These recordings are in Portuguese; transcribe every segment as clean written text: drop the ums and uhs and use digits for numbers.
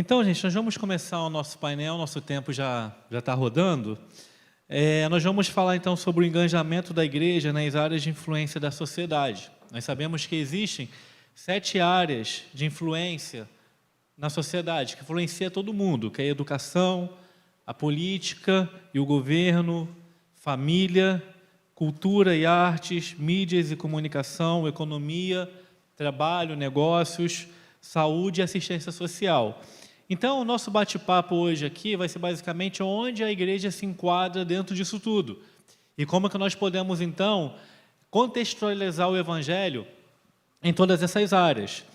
Então, gente, nós vamos começar o nosso painel, nosso tempo já está rodando. Nós vamos falar, então, sobre o engajamento da igreja nas áreas de influência da sociedade. Nós sabemos que existem 7 áreas de influência na sociedade, que influencia todo mundo, que é a educação, a política e o governo, família, cultura e artes, mídias e comunicação, economia, trabalho, negócios, saúde e assistência social. Então, o nosso bate-papo hoje aqui vai ser basicamente onde a igreja se enquadra dentro disso tudo. E como é que nós podemos, então, contextualizar o evangelho em todas essas áreas.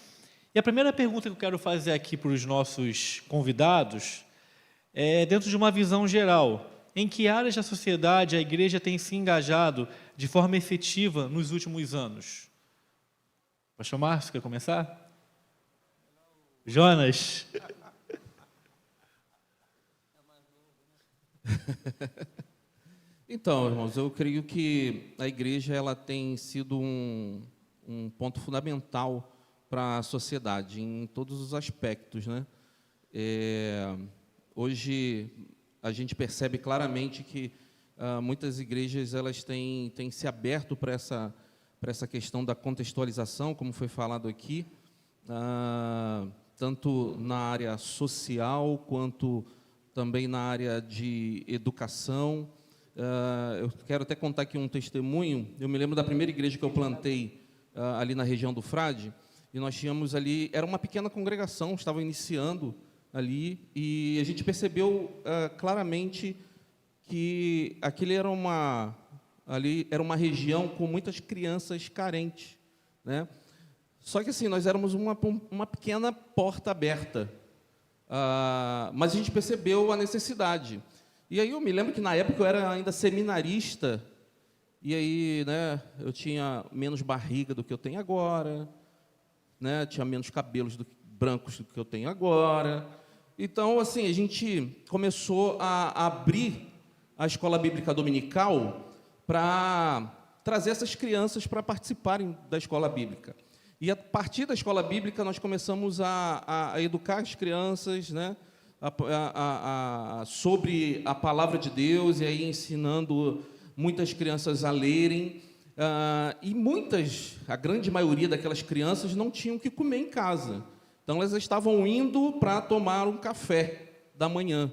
E a primeira pergunta que eu quero fazer aqui para os nossos convidados é dentro de uma visão geral. Em que áreas da sociedade a igreja tem se engajado de forma efetiva nos últimos anos? Pastor Márcio, quer começar? Jonas? Então, irmãos, eu creio que a igreja ela tem sido um ponto fundamental para a sociedade, em todos os aspectos, né? Hoje, a gente percebe claramente que muitas igrejas elas têm se aberto para essa questão da contextualização, como foi falado aqui, tanto na área social, quanto também na área de educação. Eu quero até contar aqui um testemunho. Eu me lembro da primeira igreja que eu plantei ali na região do Frade, e nós tínhamos ali, era uma pequena congregação, estava iniciando ali, e a gente percebeu claramente que aquele era uma região com muitas crianças carentes, né? Só que assim, nós éramos uma pequena porta aberta, mas a gente percebeu a necessidade. E aí eu me lembro que na época eu era ainda seminarista, e aí, né, eu tinha menos barriga do que eu tenho agora, né, tinha menos cabelos brancos do que eu tenho agora. Então, assim, a gente começou a abrir a escola bíblica dominical para trazer essas crianças para participarem da escola bíblica. E a partir da escola bíblica nós começamos a educar as crianças, né, sobre a palavra de Deus, e aí ensinando muitas crianças a lerem. E a grande maioria daquelas crianças não tinham o que comer em casa. Então elas estavam indo para tomar um café da manhã.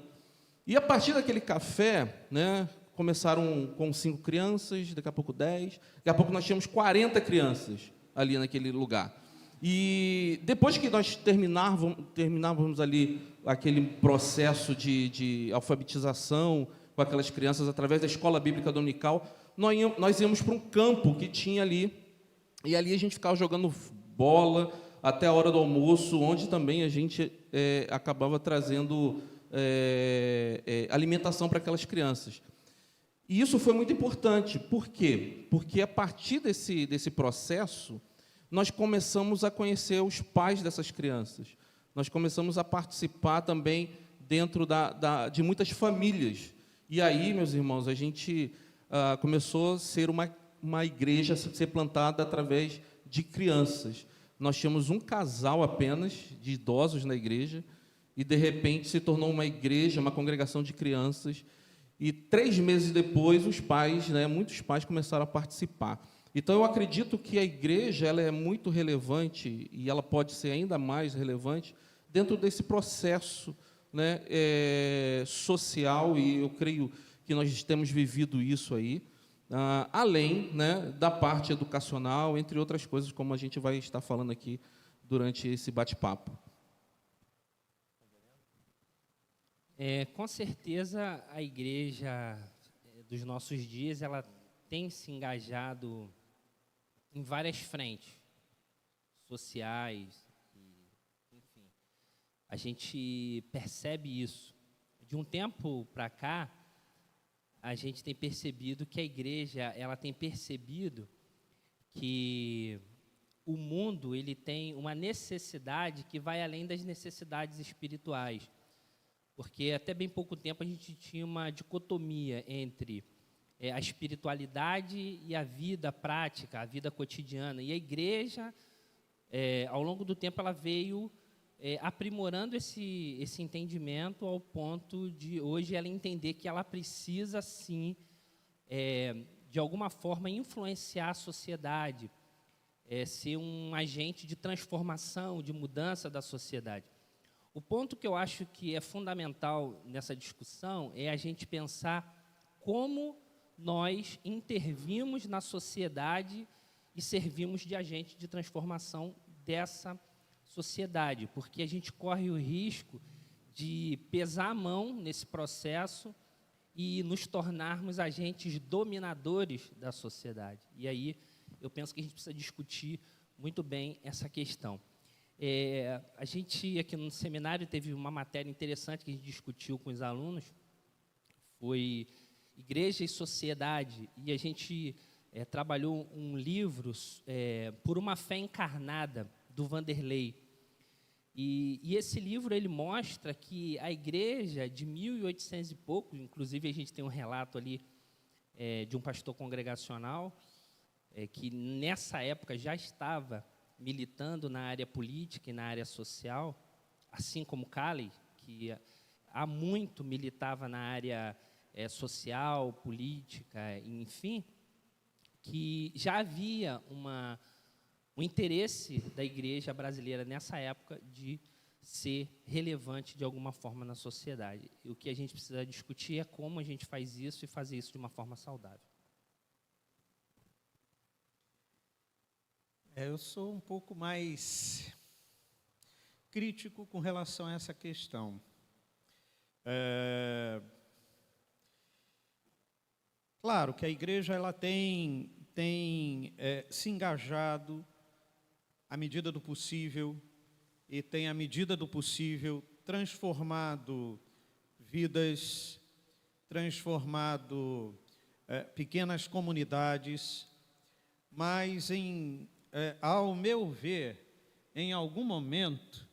E a partir daquele café, né, começaram com 5 crianças, daqui a pouco 10, daqui a pouco nós tínhamos 40 crianças ali naquele lugar. E depois que nós terminávamos ali aquele processo de alfabetização com aquelas crianças através da escola bíblica dominical, nós íamos para um campo que tinha ali, e ali a gente ficava jogando bola até a hora do almoço, onde também a gente acabava trazendo alimentação para aquelas crianças. E isso foi muito importante. Por quê? Porque a partir desse processo, nós começamos a conhecer os pais dessas crianças. Nós começamos a participar também dentro de muitas famílias. E aí, meus irmãos, a gente começou a ser uma igreja, a ser plantada através de crianças. Nós tínhamos um casal apenas de idosos na igreja, e de repente se tornou uma igreja, uma congregação de crianças. E 3 meses depois, os pais, né, muitos pais começaram a participar. Então, eu acredito que a igreja ela é muito relevante, e ela pode ser ainda mais relevante dentro desse processo, né, social, e eu creio que nós temos vivido isso aí, além, né, da parte educacional, entre outras coisas, como a gente vai estar falando aqui durante esse bate-papo. Com certeza a igreja dos nossos dias ela tem se engajado em várias frentes sociais, enfim. A gente percebe isso. De um tempo para cá, a gente tem percebido que a igreja ela tem percebido que o mundo ele tem uma necessidade que vai além das necessidades espirituais. Porque até bem pouco tempo a gente tinha uma dicotomia entre a espiritualidade e a vida prática, a vida cotidiana. E a igreja, ao longo do tempo, ela veio aprimorando esse entendimento ao ponto de hoje ela entender que ela precisa, sim, de alguma forma, influenciar a sociedade, ser um agente de transformação, de mudança da sociedade. O ponto que eu acho que é fundamental nessa discussão é a gente pensar como nós intervimos na sociedade e servimos de agente de transformação dessa sociedade, porque a gente corre o risco de pesar a mão nesse processo e nos tornarmos agentes dominadores da sociedade. E aí eu penso que a gente precisa discutir muito bem essa questão. A gente, aqui no seminário, teve uma matéria interessante que a gente discutiu com os alunos, foi Igreja e Sociedade, e a gente trabalhou um livro, Por uma Fé Encarnada, do Vanderlei. E esse livro ele mostra que a igreja de 1800 e pouco, inclusive a gente tem um relato ali de um pastor congregacional, que nessa época já estava militando na área política e na área social, assim como Calley, que há muito militava na área social, política, enfim, que já havia um interesse da igreja brasileira nessa época de ser relevante de alguma forma na sociedade. E o que a gente precisa discutir é como a gente faz isso e fazer isso de uma forma saudável. Eu sou um pouco mais crítico com relação a essa questão. Claro que a igreja ela tem se engajado à medida do possível e tem, à medida do possível, transformado vidas, transformado pequenas comunidades, mas, ao meu ver, em algum momento,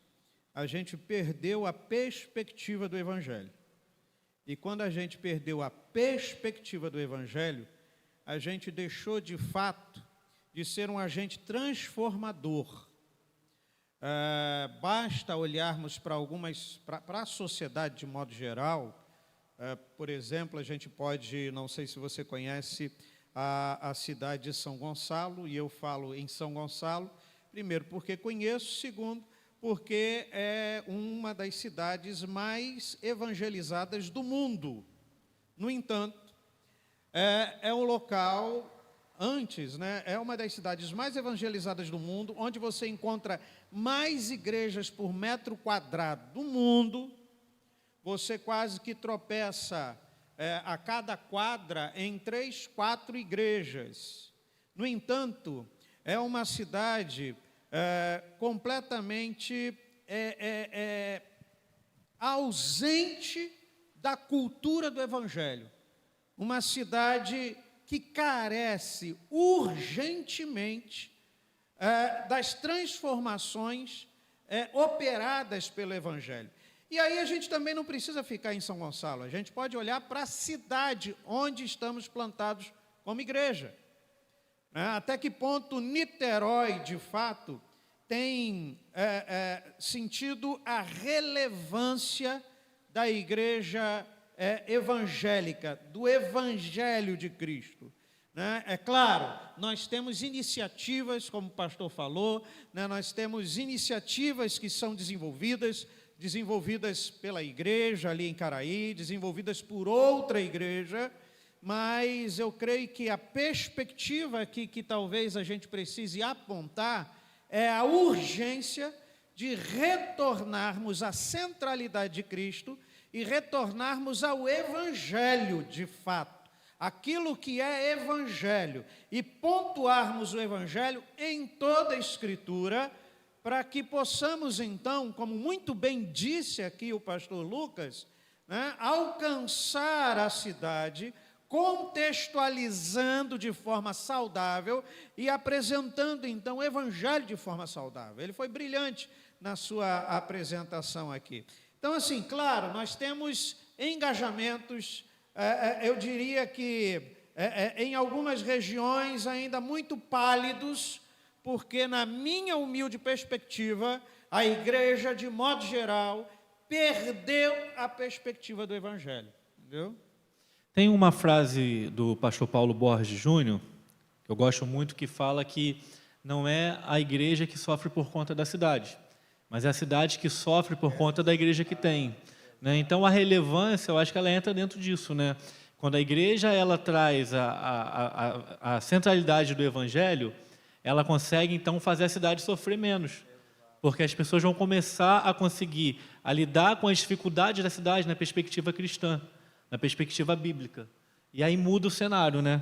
a gente perdeu a perspectiva do Evangelho. E quando a gente perdeu a perspectiva do Evangelho, a gente deixou, de fato, de ser um agente transformador. Basta olharmos para a sociedade de modo geral. Por exemplo, a gente pode, não sei se você conhece, a cidade de São Gonçalo, e eu falo em São Gonçalo, primeiro porque conheço, segundo, porque é uma das cidades mais evangelizadas do mundo. No entanto, é um local, é uma das cidades mais evangelizadas do mundo, onde você encontra mais igrejas por metro quadrado do mundo. Você quase que tropeça a cada quadra em 3, 4 igrejas. No entanto, é uma cidade completamente ausente da cultura do Evangelho. Uma cidade que carece urgentemente das transformações operadas pelo Evangelho. E aí a gente também não precisa ficar em São Gonçalo, a gente pode olhar para a cidade onde estamos plantados como igreja. Até que ponto Niterói, de fato, tem sentido a relevância da igreja evangélica, do Evangelho de Cristo. É claro, nós temos iniciativas, como o pastor falou, nós temos iniciativas que são desenvolvidas pela igreja ali em Caraí, desenvolvidas por outra igreja, mas eu creio que a perspectiva aqui que talvez a gente precise apontar é a urgência de retornarmos à centralidade de Cristo e retornarmos ao Evangelho de fato, aquilo que é Evangelho, e pontuarmos o Evangelho em toda a Escritura, para que possamos então, como muito bem disse aqui o pastor Lucas, alcançar a cidade, contextualizando de forma saudável e apresentando então o Evangelho de forma saudável. Ele foi brilhante na sua apresentação aqui. Então, assim, claro, nós temos engajamentos, eu diria que em algumas regiões ainda muito pálidos, porque, na minha humilde perspectiva, a igreja, de modo geral, perdeu a perspectiva do evangelho, entendeu? Tem uma frase do pastor Paulo Borges Júnior, que eu gosto muito, que fala que não é a igreja que sofre por conta da cidade, mas é a cidade que sofre por conta da igreja que tem, né? Então, a relevância, eu acho que ela entra dentro disso, né? Quando a igreja ela traz a centralidade do evangelho, ela consegue, então, fazer a cidade sofrer menos, porque as pessoas vão começar a conseguir a lidar com as dificuldades da cidade na perspectiva cristã, na perspectiva bíblica. E aí muda o cenário, né?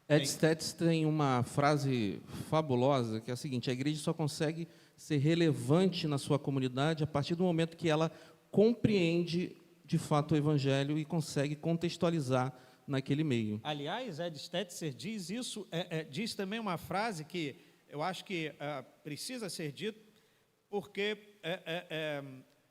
Ed Stetz tem uma frase fabulosa, que é a seguinte: a igreja só consegue ser relevante na sua comunidade a partir do momento que ela compreende, de fato, o evangelho e consegue contextualizar naquele meio. Aliás, Ed Stetzer diz isso, diz também uma frase que eu acho que precisa ser dita, porque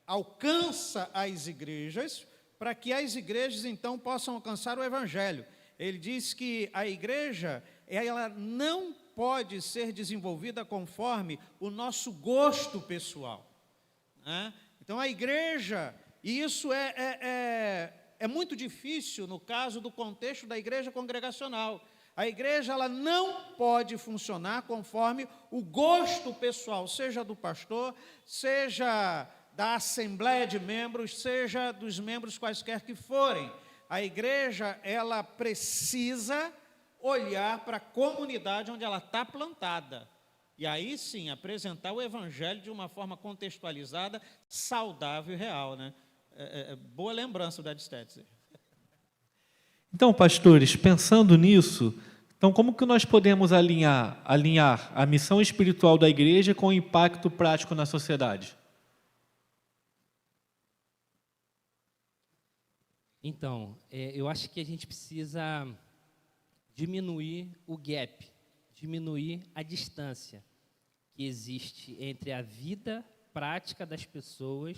alcança as igrejas, para que as igrejas, então, possam alcançar o evangelho. Ele diz que a igreja, ela não pode ser desenvolvida conforme o nosso gosto pessoal, né? Então, a igreja, e isso é muito difícil no caso do contexto da igreja congregacional. A igreja, ela não pode funcionar conforme o gosto pessoal, seja do pastor, seja da assembleia de membros, seja dos membros quaisquer que forem. A igreja, ela precisa olhar para a comunidade onde ela está plantada. E aí sim, apresentar o evangelho de uma forma contextualizada, saudável e real, né? Boa lembrança da Ed Stetzer. Então, pastores, pensando nisso, então como que nós podemos alinhar a missão espiritual da igreja com o impacto prático na sociedade? Então, eu acho que a gente precisa diminuir o gap, diminuir a distância que existe entre a vida prática das pessoas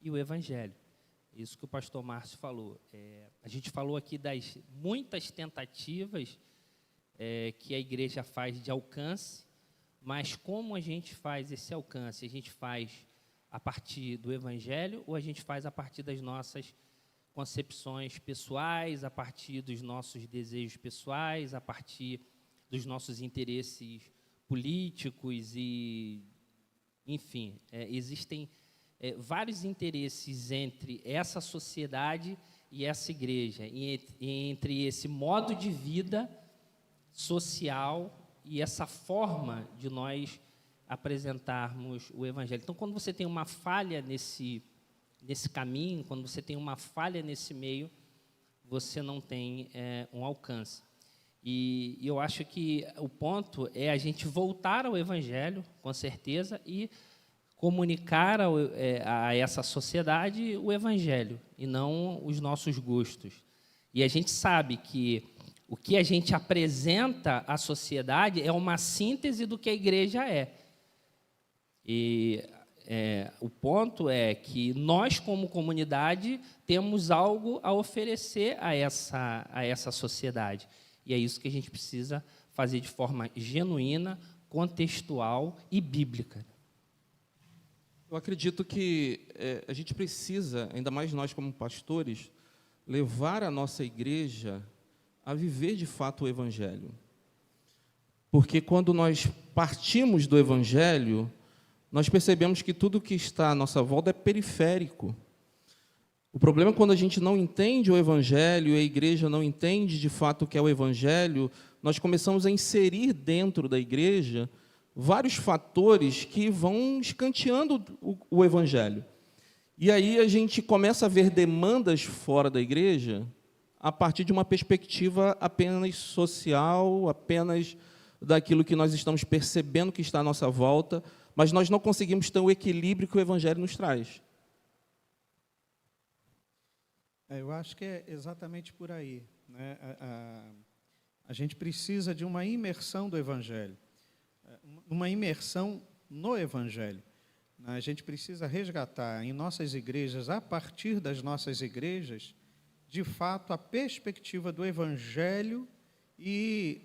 e o evangelho. Isso que o pastor Márcio falou. A gente falou aqui das muitas tentativas que a igreja faz de alcance, mas como a gente faz esse alcance? A gente faz a partir do evangelho ou a gente faz a partir das nossas concepções pessoais, a partir dos nossos desejos pessoais, a partir dos nossos interesses políticos e, enfim, existem vários interesses entre essa sociedade e essa igreja, e entre esse modo de vida social e essa forma de nós apresentarmos o evangelho. Então, quando você tem uma falha nesse caminho, quando você tem uma falha nesse meio, você não tem um alcance. E eu acho que o ponto é a gente voltar ao evangelho, com certeza, e comunicar a essa sociedade o evangelho, e não os nossos gostos. E a gente sabe que o que a gente apresenta à sociedade é uma síntese do que a igreja é. E o ponto é que nós, como comunidade, temos algo a oferecer a essa sociedade. E é isso que a gente precisa fazer de forma genuína, contextual e bíblica. Eu acredito que a gente precisa, ainda mais nós como pastores, levar a nossa igreja a viver de fato o evangelho. Porque quando nós partimos do evangelho, nós percebemos que tudo que está à nossa volta é periférico. O problema é quando a gente não entende o evangelho, e a igreja não entende de fato o que é o evangelho, nós começamos a inserir dentro da igreja vários fatores que vão escanteando o evangelho. E aí a gente começa a ver demandas fora da igreja a partir de uma perspectiva apenas social, apenas daquilo que nós estamos percebendo que está à nossa volta, mas nós não conseguimos ter o equilíbrio que o evangelho nos traz. Eu acho que é exatamente por aí, né? A gente precisa de uma imersão do evangelho, uma imersão no evangelho. A gente precisa resgatar em nossas igrejas, a partir das nossas igrejas, de fato, a perspectiva do evangelho e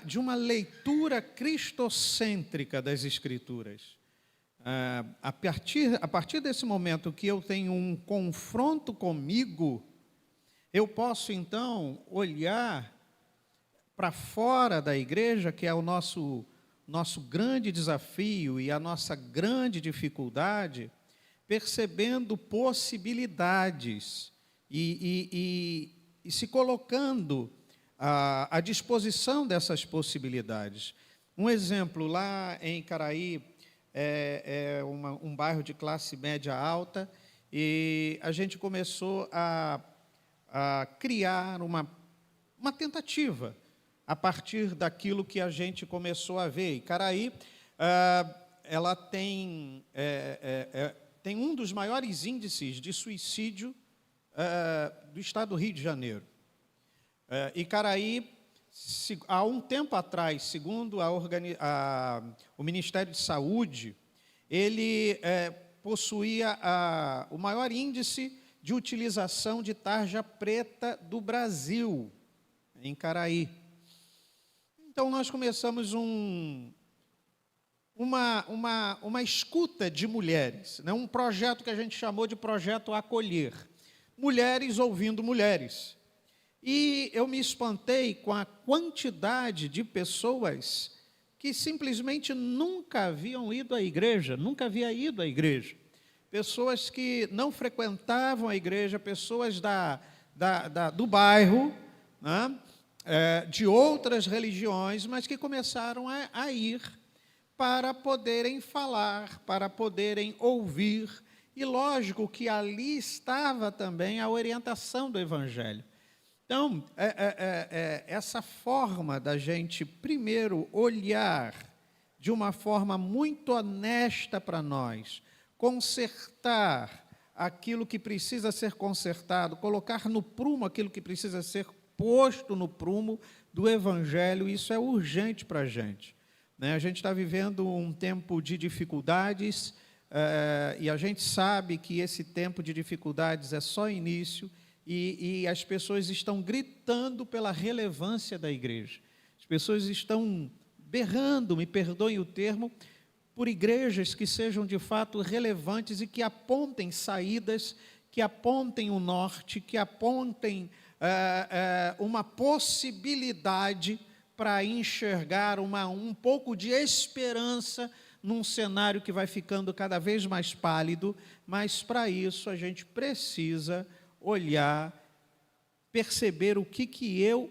de uma leitura cristocêntrica das Escrituras. A partir desse momento que eu tenho um confronto comigo, eu posso, então, olhar para fora da igreja, que é o nosso grande desafio e a nossa grande dificuldade, percebendo possibilidades e se colocando à disposição dessas possibilidades. Um exemplo, lá em Caraí, um bairro de classe média alta, e a gente começou a criar uma tentativa a partir daquilo que a gente começou a ver. E Caraí, ela tem um dos maiores índices de suicídio do estado do Rio de Janeiro. E Caraí, há um tempo atrás, segundo o Ministério de Saúde, ele possuía o maior índice de utilização de tarja preta do Brasil, em Caraí. Então, nós começamos uma escuta de mulheres, né? Um projeto que a gente chamou de Projeto Acolher. Mulheres ouvindo mulheres. E eu me espantei com a quantidade de pessoas que simplesmente nunca haviam ido à igreja, nunca havia ido à igreja. Pessoas que não frequentavam a igreja, pessoas do bairro, né? De outras religiões, mas que começaram a ir para poderem falar, para poderem ouvir. E lógico que ali estava também a orientação do Evangelho. Então, essa forma da gente, primeiro, olhar de uma forma muito honesta para nós, consertar aquilo que precisa ser consertado, colocar no prumo aquilo que precisa ser posto no prumo do Evangelho, isso é urgente para a gente. Né? A gente está vivendo um tempo de dificuldades, e a gente sabe que esse tempo de dificuldades é só início, e as pessoas estão gritando pela relevância da igreja. As pessoas estão berrando, me perdoem o termo, por igrejas que sejam de fato relevantes e que apontem saídas, que apontem o norte, que apontem uma possibilidade para enxergar um pouco de esperança num cenário que vai ficando cada vez mais pálido, mas para isso a gente precisa olhar, perceber o que eu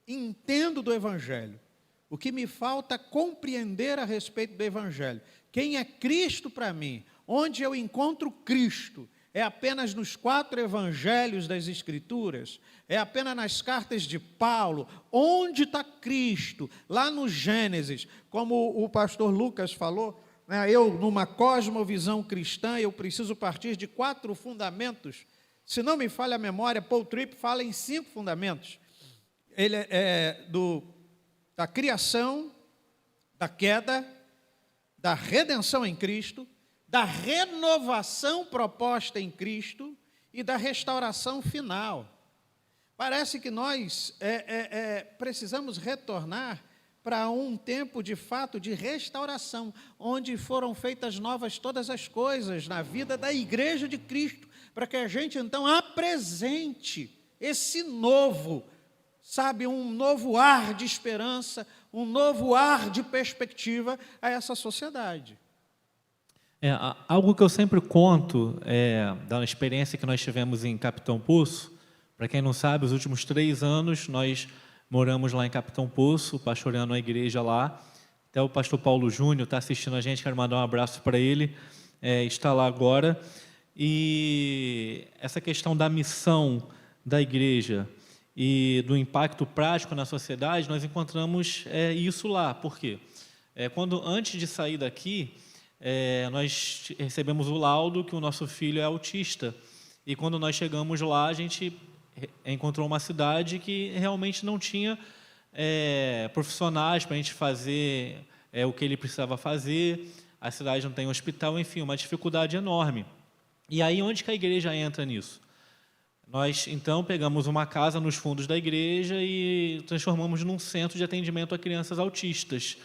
entendo do Evangelho, o que me falta compreender a respeito do Evangelho. Quem é Cristo para mim? Onde eu encontro Cristo? É apenas nos 4 evangelhos das Escrituras? É apenas nas cartas de Paulo? Onde está Cristo? Lá no Gênesis, como o pastor Lucas falou, né, numa cosmovisão cristã, eu preciso partir de 4 fundamentos. Se não me falha a memória, Paul Tripp fala em 5 fundamentos. Ele da criação, da queda, da redenção em Cristo, da renovação proposta em Cristo e da restauração final. Parece que nós precisamos retornar para um tempo, de fato, de restauração, onde foram feitas novas todas as coisas na vida da Igreja de Cristo, para que a gente, então, apresente esse novo, um novo ar de esperança, um novo ar de perspectiva a essa sociedade. Algo que eu sempre conto da experiência que nós tivemos em Capitão Poço. Para quem não sabe, os últimos 3 anos nós moramos lá em Capitão Poço, pastoreando a igreja lá. Até o pastor Paulo Júnior está assistindo a gente, quero mandar um abraço para ele, está lá agora. E essa questão da missão da igreja e do impacto prático na sociedade, nós encontramos isso lá. Por quê? Antes de sair daqui, nós recebemos o laudo que o nosso filho é autista. E quando nós chegamos lá, a gente encontrou uma cidade que realmente não tinha profissionais para a gente fazer o que ele precisava fazer. A cidade não tem hospital, enfim, uma dificuldade enorme. E aí, onde que a igreja entra nisso? Nós, então, pegamos uma casa nos fundos da igreja e transformamos num centro de atendimento a crianças autistas,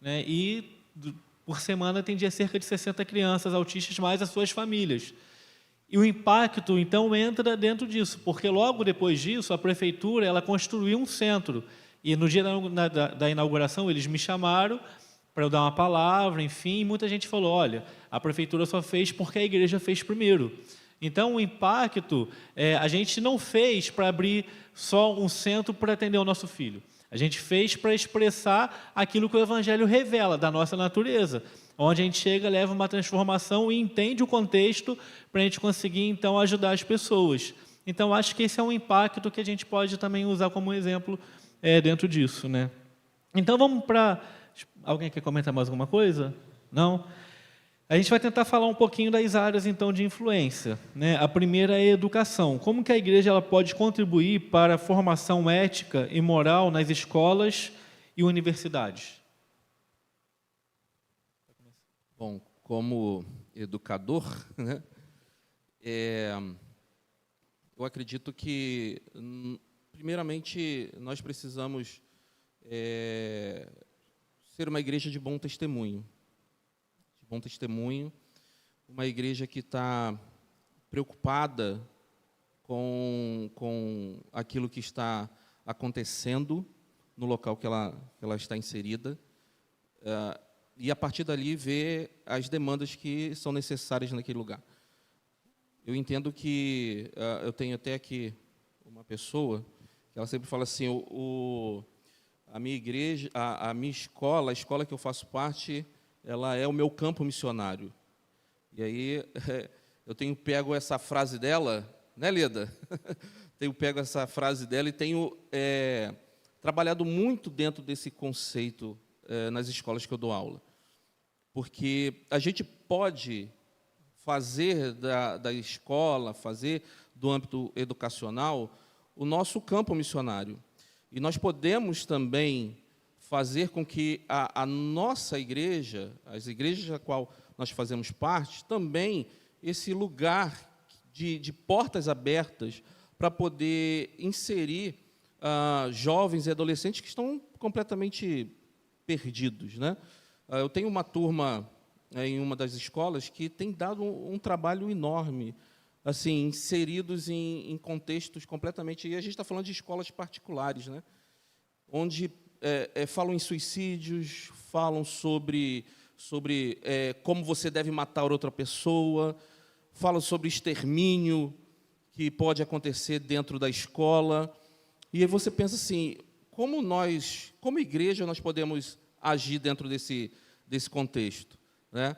né? E, por semana, atendia cerca de 60 crianças autistas, mais as suas famílias. E o impacto, então, entra dentro disso, porque logo depois disso, a prefeitura ela construiu um centro. E no dia da inauguração, eles me chamaram para eu dar uma palavra, enfim, e muita gente falou, olha, a prefeitura só fez porque a igreja fez primeiro. Então, o impacto, a gente não fez para abrir só um centro para atender o nosso filho. A gente fez para expressar aquilo que o Evangelho revela da nossa natureza, onde a gente chega, leva uma transformação e entende o contexto para a gente conseguir, então, ajudar as pessoas. Então, acho que esse é um impacto que a gente pode também usar como exemplo dentro disso, né? Então, vamos para... Alguém quer comentar mais alguma coisa? Não? A gente vai tentar falar um pouquinho das áreas, então, de influência, né? A primeira é a educação. Como que a igreja ela pode contribuir para a formação ética e moral nas escolas e universidades? Bom, como educador, né, eu acredito que, primeiramente, nós precisamos ser uma igreja de bom testemunho. Bom testemunho, uma igreja que está preocupada com aquilo que está acontecendo no local que ela está inserida, e a partir dali ver as demandas que são necessárias naquele lugar. Eu entendo que, eu tenho até aqui uma pessoa, que ela sempre fala assim, a minha igreja, a minha escola, a escola que eu faço parte, ela é o meu campo missionário. E aí, eu tenho pego essa frase dela, né, Leda? Tenho pego essa frase dela e tenho trabalhado muito dentro desse conceito nas escolas que eu dou aula. Porque a gente pode fazer da escola, fazer do âmbito educacional, o nosso campo missionário. E nós podemos também fazer com que a nossa igreja, as igrejas da qual nós fazemos parte, também esse lugar de portas abertas para poder inserir jovens e adolescentes que estão completamente perdidos, né? Eu tenho uma turma em uma das escolas que tem dado um trabalho enorme, assim, inseridos em contextos completamente... E a gente está falando de escolas particulares, né? Onde falam em suicídios, falam sobre como você deve matar outra pessoa, falam sobre extermínio que pode acontecer dentro da escola. E aí você pensa assim, como igreja, nós podemos agir dentro desse contexto, né?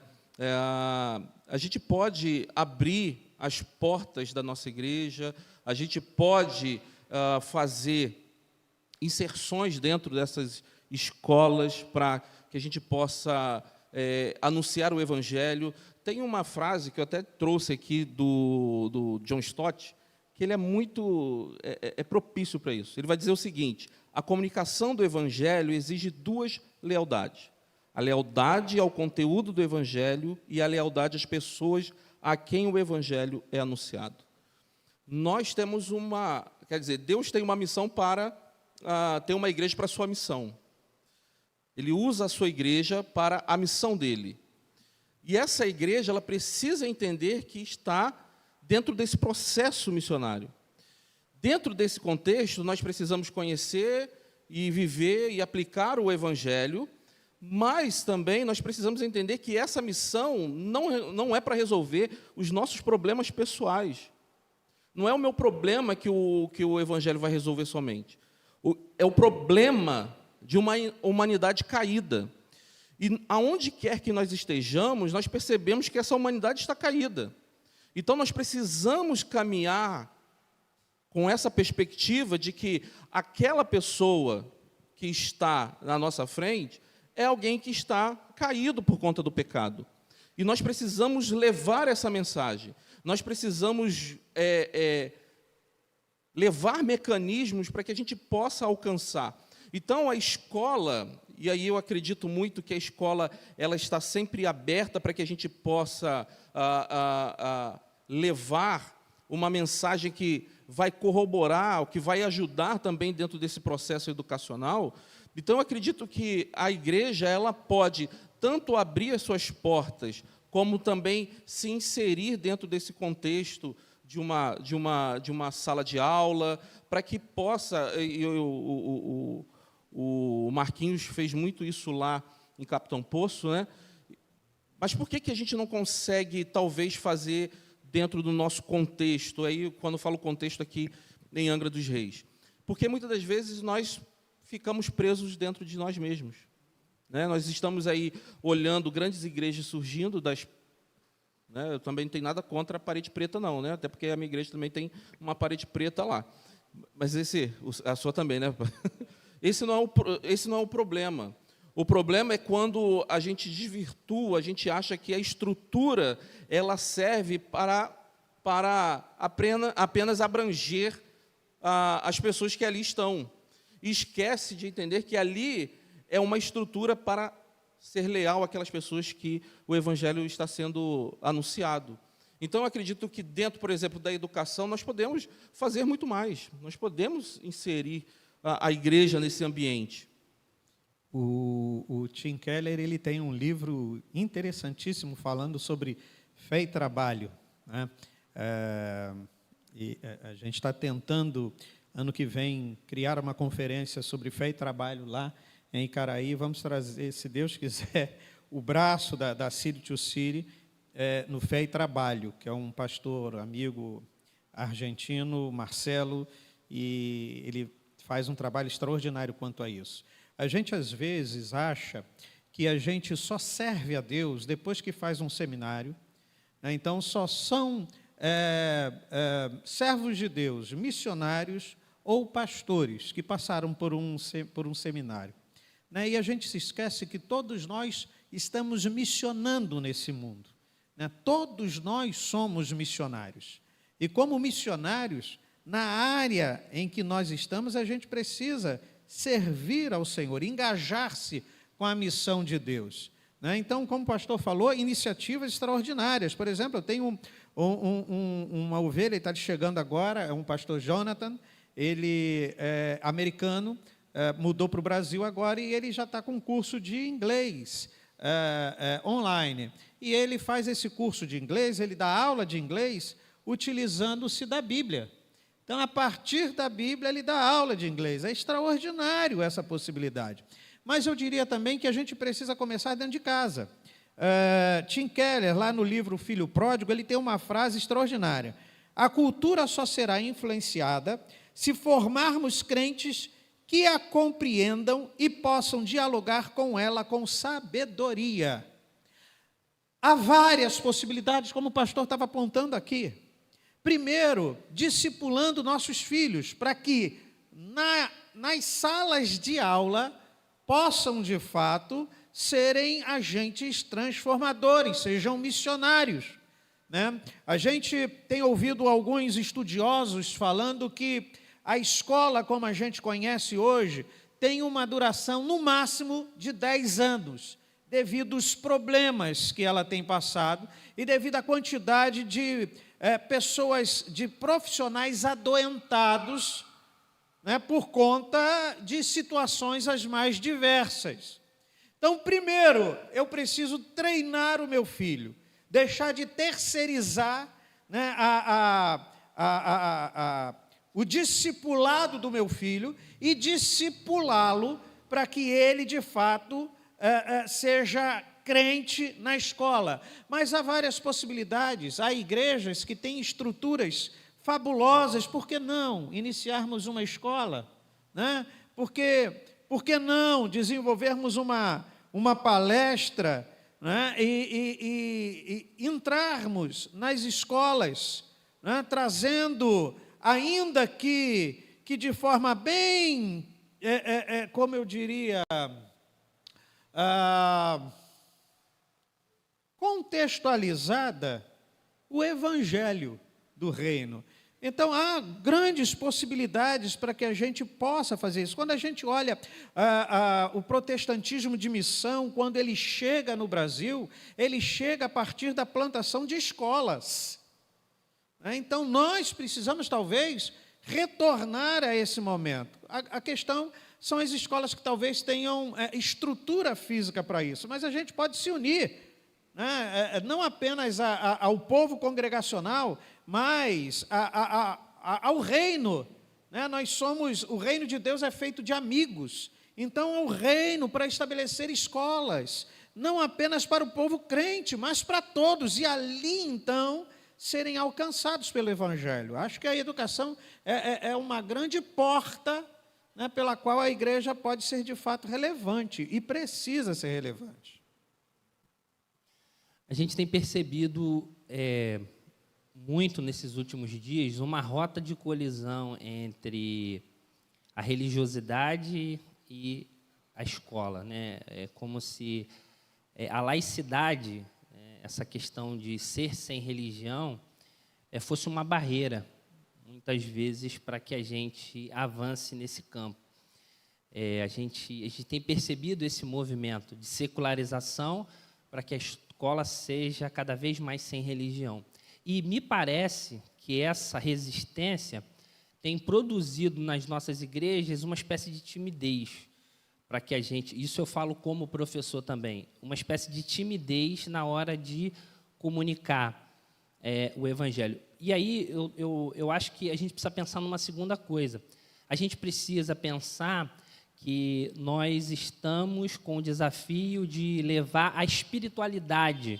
A gente pode abrir as portas da nossa igreja, a gente pode fazer inserções dentro dessas escolas para que a gente possa anunciar o Evangelho. Tem uma frase que eu até trouxe aqui do John Stott, que ele é muito propício para isso. Ele vai dizer o seguinte: a comunicação do Evangelho exige duas lealdades. A lealdade ao conteúdo do Evangelho e a lealdade às pessoas a quem o Evangelho é anunciado. Nós temos Deus tem uma missão para ter uma igreja para a sua missão. Ele usa a sua igreja para a missão dele. E essa igreja, ela precisa entender que está dentro desse processo missionário. Dentro desse contexto, nós precisamos conhecer e viver e aplicar o Evangelho, mas também nós precisamos entender que essa missão não é para resolver os nossos problemas pessoais. Não é o meu problema que o Evangelho vai resolver somente. É o problema de uma humanidade caída. E aonde quer que nós estejamos, nós percebemos que essa humanidade está caída. Então, nós precisamos caminhar com essa perspectiva de que aquela pessoa que está na nossa frente é alguém que está caído por conta do pecado. E nós precisamos levar essa mensagem. Nós precisamos levar mecanismos para que a gente possa alcançar. Então, a escola, e aí eu acredito muito que a escola ela está sempre aberta para que a gente possa levar uma mensagem que vai corroborar, que vai ajudar também dentro desse processo educacional. Então, eu acredito que a igreja ela pode tanto abrir as suas portas, como também se inserir dentro desse contexto de uma sala de aula, para que possa... O Marquinhos fez muito isso lá em Capitão Poço, né? Mas por que a gente não consegue, talvez, fazer dentro do nosso contexto? Aí, quando eu falo contexto aqui em Angra dos Reis. Porque, muitas das vezes, nós ficamos presos dentro de nós mesmos. Né? Nós estamos aí olhando grandes igrejas surgindo das... Né? Eu também não tenho nada contra a parede preta, não, né? Até porque a minha igreja também tem uma parede preta lá. Mas a sua também, né? Esse não é o problema. O problema é quando a gente desvirtua, a gente acha que a estrutura ela serve para apenas abranger as pessoas que ali estão. E esquece de entender que ali é uma estrutura para ser leal àquelas pessoas que o Evangelho está sendo anunciado. Então, eu acredito que dentro, por exemplo, da educação, nós podemos fazer muito mais. Nós podemos inserir a igreja nesse ambiente. O Tim Keller ele tem um livro interessantíssimo falando sobre fé e trabalho, né? A gente está tentando, ano que vem, criar uma conferência sobre fé e trabalho lá em Icaraí. Vamos trazer, se Deus quiser, o braço da City to City no Fé e Trabalho, que é um pastor, amigo argentino, Marcelo, e ele faz um trabalho extraordinário quanto a isso. A gente, às vezes, acha que a gente só serve a Deus depois que faz um seminário, né? Então, só são servos de Deus, missionários ou pastores que passaram por um seminário. Né? E a gente se esquece que todos nós estamos missionando nesse mundo. Né? Todos nós somos missionários. E como missionários, na área em que nós estamos, a gente precisa servir ao Senhor, engajar-se com a missão de Deus. Né? Então, como o pastor falou, iniciativas extraordinárias. Por exemplo, eu tenho uma ovelha, ele está chegando agora, é um pastor Jonathan, ele é americano, mudou para o Brasil agora e ele já está com um curso de inglês online. E ele faz esse curso de inglês, ele dá aula de inglês utilizando-se da Bíblia. Então, a partir da Bíblia, ele dá aula de inglês. É extraordinário essa possibilidade. Mas eu diria também que a gente precisa começar dentro de casa. Tim Keller, lá no livro Filho Pródigo, ele tem uma frase extraordinária. A cultura só será influenciada se formarmos crentes que a compreendam e possam dialogar com ela com sabedoria. Há várias possibilidades, como o pastor estava apontando aqui. Primeiro, discipulando nossos filhos, para que nas salas de aula possam, de fato, serem agentes transformadores, sejam missionários. Né? A gente tem ouvido alguns estudiosos falando que a escola, como a gente conhece hoje, tem uma duração, no máximo, de 10 anos, devido aos problemas que ela tem passado e devido à quantidade de pessoas, de profissionais adoentados, né, por conta de situações as mais diversas. Então, primeiro, eu preciso treinar o meu filho, deixar de terceirizar, né, o discipulado do meu filho e discipulá-lo para que ele, de fato, seja crente na escola. Mas há várias possibilidades. Há igrejas que têm estruturas fabulosas. Por que não iniciarmos uma escola? Né? Por que não desenvolvermos uma palestra, né? e entrarmos nas escolas, né? Trazendo, ainda que de forma bem, como eu diria, contextualizada, o Evangelho do Reino. Então, há grandes possibilidades para que a gente possa fazer isso. Quando a gente olha o protestantismo de missão, quando ele chega no Brasil, ele chega a partir da plantação de escolas. né? Então, nós precisamos, talvez, retornar a esse momento. A questão são as escolas que talvez tenham estrutura física para isso, mas a gente pode se unir, né? Não apenas ao povo congregacional, mas ao reino, né? O reino de Deus é feito de amigos, então é o reino para estabelecer escolas, não apenas para o povo crente, mas para todos, e ali, então, serem alcançados pelo Evangelho. Acho que a educação é uma grande porta, né, pela qual a igreja pode ser, de fato, relevante, e precisa ser relevante. A gente tem percebido muito nesses últimos dias uma rota de colisão entre a religiosidade e a escola, né? É como se a laicidade, essa questão de ser sem religião, fosse uma barreira, muitas vezes, para que a gente avance nesse campo. A gente tem percebido esse movimento de secularização para que a escola seja cada vez mais sem religião. E me parece que essa resistência tem produzido nas nossas igrejas uma espécie de timidez, para que a gente, isso eu falo como professor também, uma espécie de timidez na hora de comunicar o Evangelho. E aí eu acho que a gente precisa pensar numa segunda coisa. A gente precisa pensar que nós estamos com o desafio de levar a espiritualidade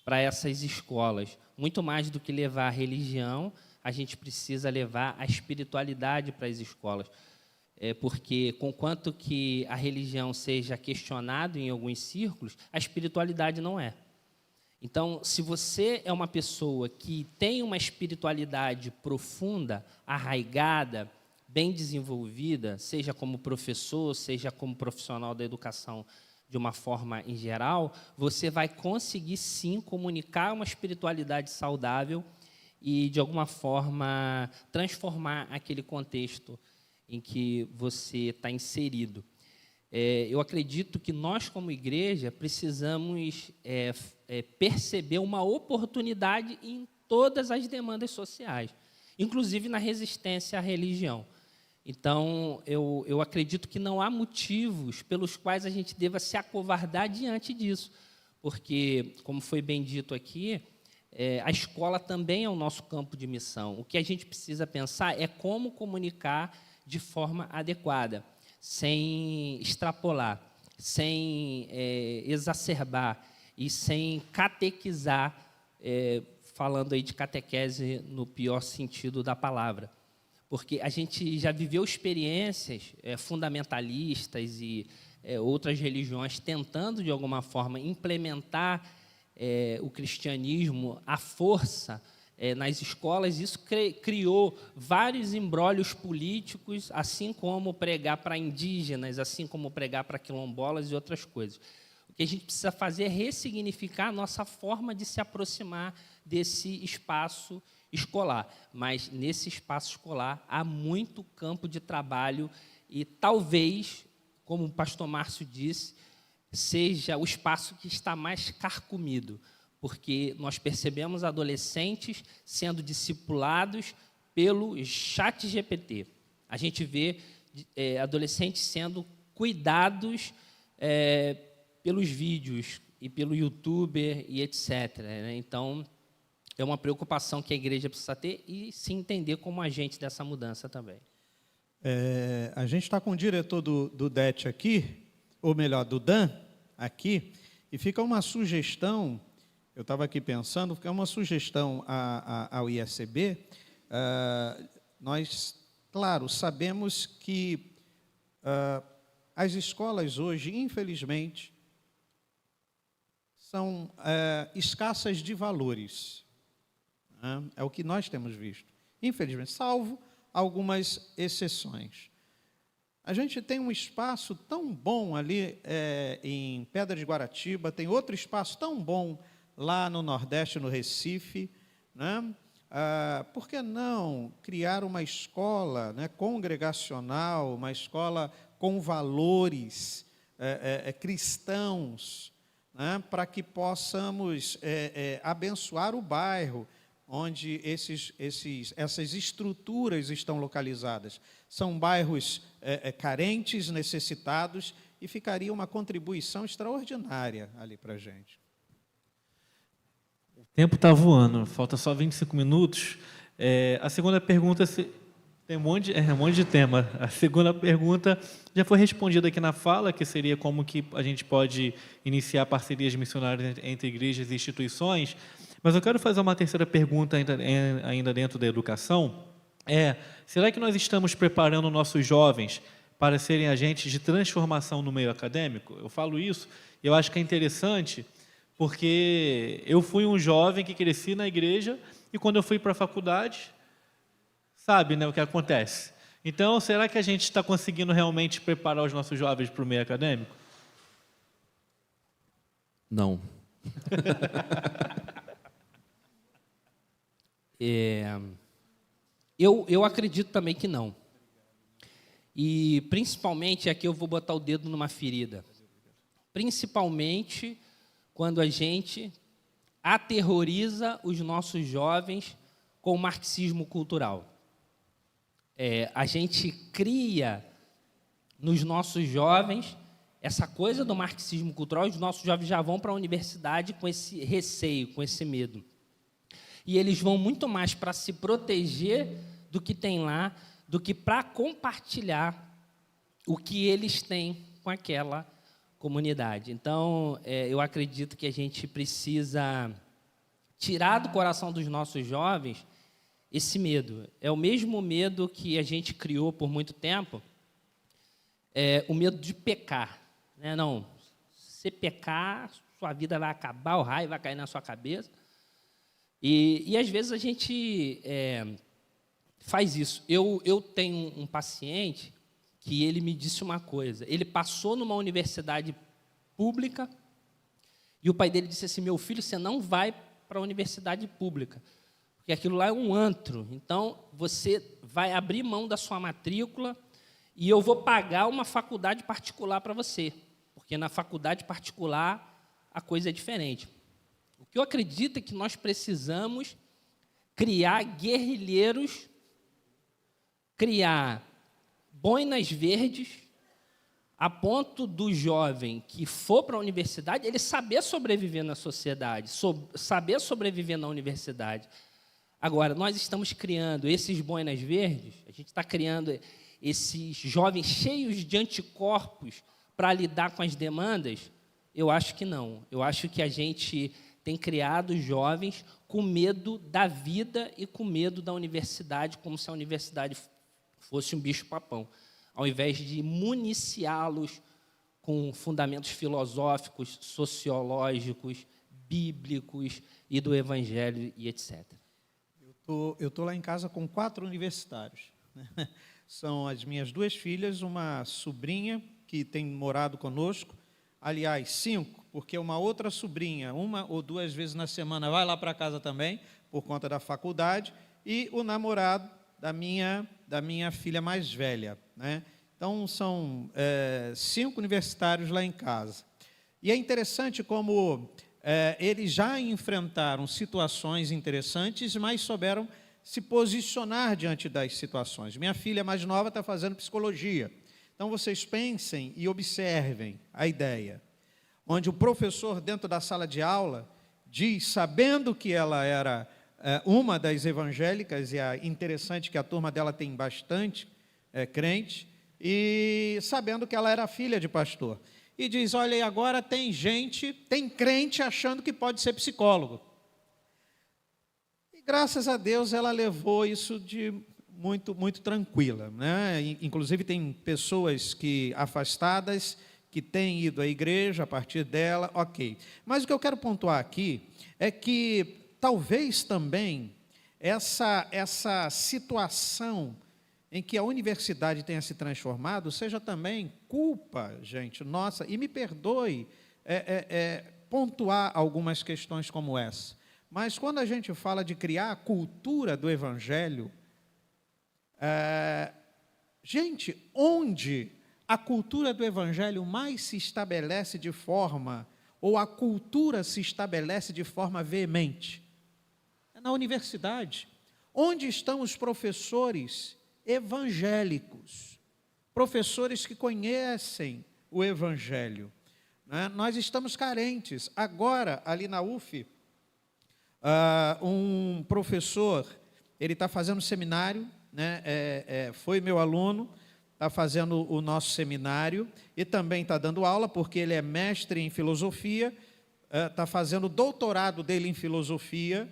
para essas escolas. Muito mais do que levar a religião, a gente precisa levar a espiritualidade para as escolas. Porque, conquanto que a religião seja questionada em alguns círculos, a espiritualidade não é. Então, se você é uma pessoa que tem uma espiritualidade profunda, arraigada, bem desenvolvida, seja como professor, seja como profissional da educação de uma forma em geral, você vai conseguir, sim, comunicar uma espiritualidade saudável e, de alguma forma, transformar aquele contexto em que você está inserido. Eu acredito que nós, como igreja, precisamos perceber uma oportunidade em todas as demandas sociais, inclusive na resistência à religião. Então, eu acredito que não há motivos pelos quais a gente deva se acovardar diante disso, porque, como foi bem dito aqui, a escola também é o nosso campo de missão. O que a gente precisa pensar é como comunicar de forma adequada, sem extrapolar, sem exacerbar e sem catequizar, falando aí de catequese no pior sentido da palavra. Porque a gente já viveu experiências fundamentalistas e outras religiões tentando, de alguma forma, implementar o cristianismo à força nas escolas. Isso criou vários embrólios políticos, assim como pregar para indígenas, assim como pregar para quilombolas e outras coisas. O que a gente precisa fazer é ressignificar a nossa forma de se aproximar desse espaço escolar, mas nesse espaço escolar há muito campo de trabalho e talvez, como o pastor Márcio disse, seja o espaço que está mais carcomido, porque nós percebemos adolescentes sendo discipulados pelo ChatGPT. A gente vê adolescentes sendo cuidados pelos vídeos e pelo YouTuber e etc. Né? Então, é uma preocupação que a igreja precisa ter e se entender como agente dessa mudança também. A gente está com o diretor do DET aqui, ou melhor, do DAN aqui, e fica uma sugestão, eu estava aqui pensando, fica uma sugestão ao ISCB. Nós, claro, sabemos que as escolas hoje, infelizmente, são escassas de valores. É o que nós temos visto, infelizmente, salvo algumas exceções. A gente tem um espaço tão bom ali em Pedra de Guaratiba, tem outro espaço tão bom lá no Nordeste, no Recife, né? Por que não criar uma escola, né, congregacional, uma escola com valores cristãos, né, para que possamos abençoar o bairro, onde essas estruturas estão localizadas. São bairros carentes, necessitados, e ficaria uma contribuição extraordinária ali para a gente. O tempo está voando, falta só 25 minutos. A segunda pergunta, tem um monte de tema. A segunda pergunta já foi respondida aqui na fala, que seria como que a gente pode iniciar parcerias missionárias entre igrejas e instituições. Mas eu quero fazer uma terceira pergunta ainda dentro da educação. Será que nós estamos preparando nossos jovens para serem agentes de transformação no meio acadêmico? Eu falo isso, eu acho que é interessante, porque eu fui um jovem que cresci na igreja e quando eu fui para a faculdade, sabe, né, o que acontece. Então, será que a gente está conseguindo realmente preparar os nossos jovens para o meio acadêmico? Não. Eu acredito também que não. E, principalmente, aqui eu vou botar o dedo numa ferida. Principalmente quando a gente aterroriza os nossos jovens com o marxismo cultural. A gente cria nos nossos jovens essa coisa do marxismo cultural, e os nossos jovens já vão para a universidade com esse receio, com esse medo. E eles vão muito mais para se proteger do que tem lá, do que para compartilhar o que eles têm com aquela comunidade. Então, eu acredito que a gente precisa tirar do coração dos nossos jovens esse medo. É o mesmo medo que a gente criou por muito tempo, o medo de pecar. Não, se pecar, sua vida vai acabar, o raio vai cair na sua cabeça. E às vezes, a gente faz isso. Eu tenho um paciente que ele me disse uma coisa. Ele passou numa universidade pública e o pai dele disse assim: meu filho, você não vai para a universidade pública, porque aquilo lá é um antro. Então, você vai abrir mão da sua matrícula e eu vou pagar uma faculdade particular para você, porque na faculdade particular a coisa é diferente. O que eu acredito é que nós precisamos criar guerrilheiros, criar boinas verdes, a ponto do jovem que for para a universidade, ele saber sobreviver na sociedade, saber sobreviver na universidade. Agora, nós estamos criando esses boinas verdes, a gente está criando esses jovens cheios de anticorpos para lidar com as demandas? Eu acho que não. Eu acho que a gente tem criado jovens com medo da vida e com medo da universidade, como se a universidade fosse um bicho-papão, ao invés de municiá-los com fundamentos filosóficos, sociológicos, bíblicos e do Evangelho e etc. Eu estou lá em casa com 4 universitários. São as minhas 2 filhas, uma sobrinha que tem morado conosco, aliás, 5, porque uma outra sobrinha, 1 ou 2 vezes na semana, vai lá para casa também, por conta da faculdade, e o namorado da minha filha mais velha. Então, são 5 universitários lá em casa. E é interessante como eles já enfrentaram situações interessantes, mas souberam se posicionar diante das situações. Minha filha mais nova está fazendo psicologia. Então, vocês pensem e observem a ideia, onde o professor, dentro da sala de aula, diz, sabendo que ela era uma das evangélicas, e é interessante que a turma dela tem bastante crente, e sabendo que ela era filha de pastor. E diz, olha, e agora tem crente achando que pode ser psicólogo. E graças a Deus ela levou isso de muito, muito tranquila. Inclusive tem pessoas afastadas que têm ido à igreja a partir dela, ok. Mas o que eu quero pontuar aqui é que talvez também essa situação em que a universidade tenha se transformado seja também culpa, gente, nossa, e me perdoe pontuar algumas questões como essa, mas quando a gente fala de criar a cultura do Evangelho, gente, onde a cultura do Evangelho mais se estabelece de forma, ou a cultura se estabelece de forma veemente? É na universidade. Onde estão os professores evangélicos? Professores que conhecem o Evangelho. Né? Nós estamos carentes. Agora, ali na UF, um professor, ele está fazendo seminário, né? Foi meu aluno, está fazendo o nosso seminário e também está dando aula, porque ele é mestre em filosofia, está fazendo o doutorado dele em filosofia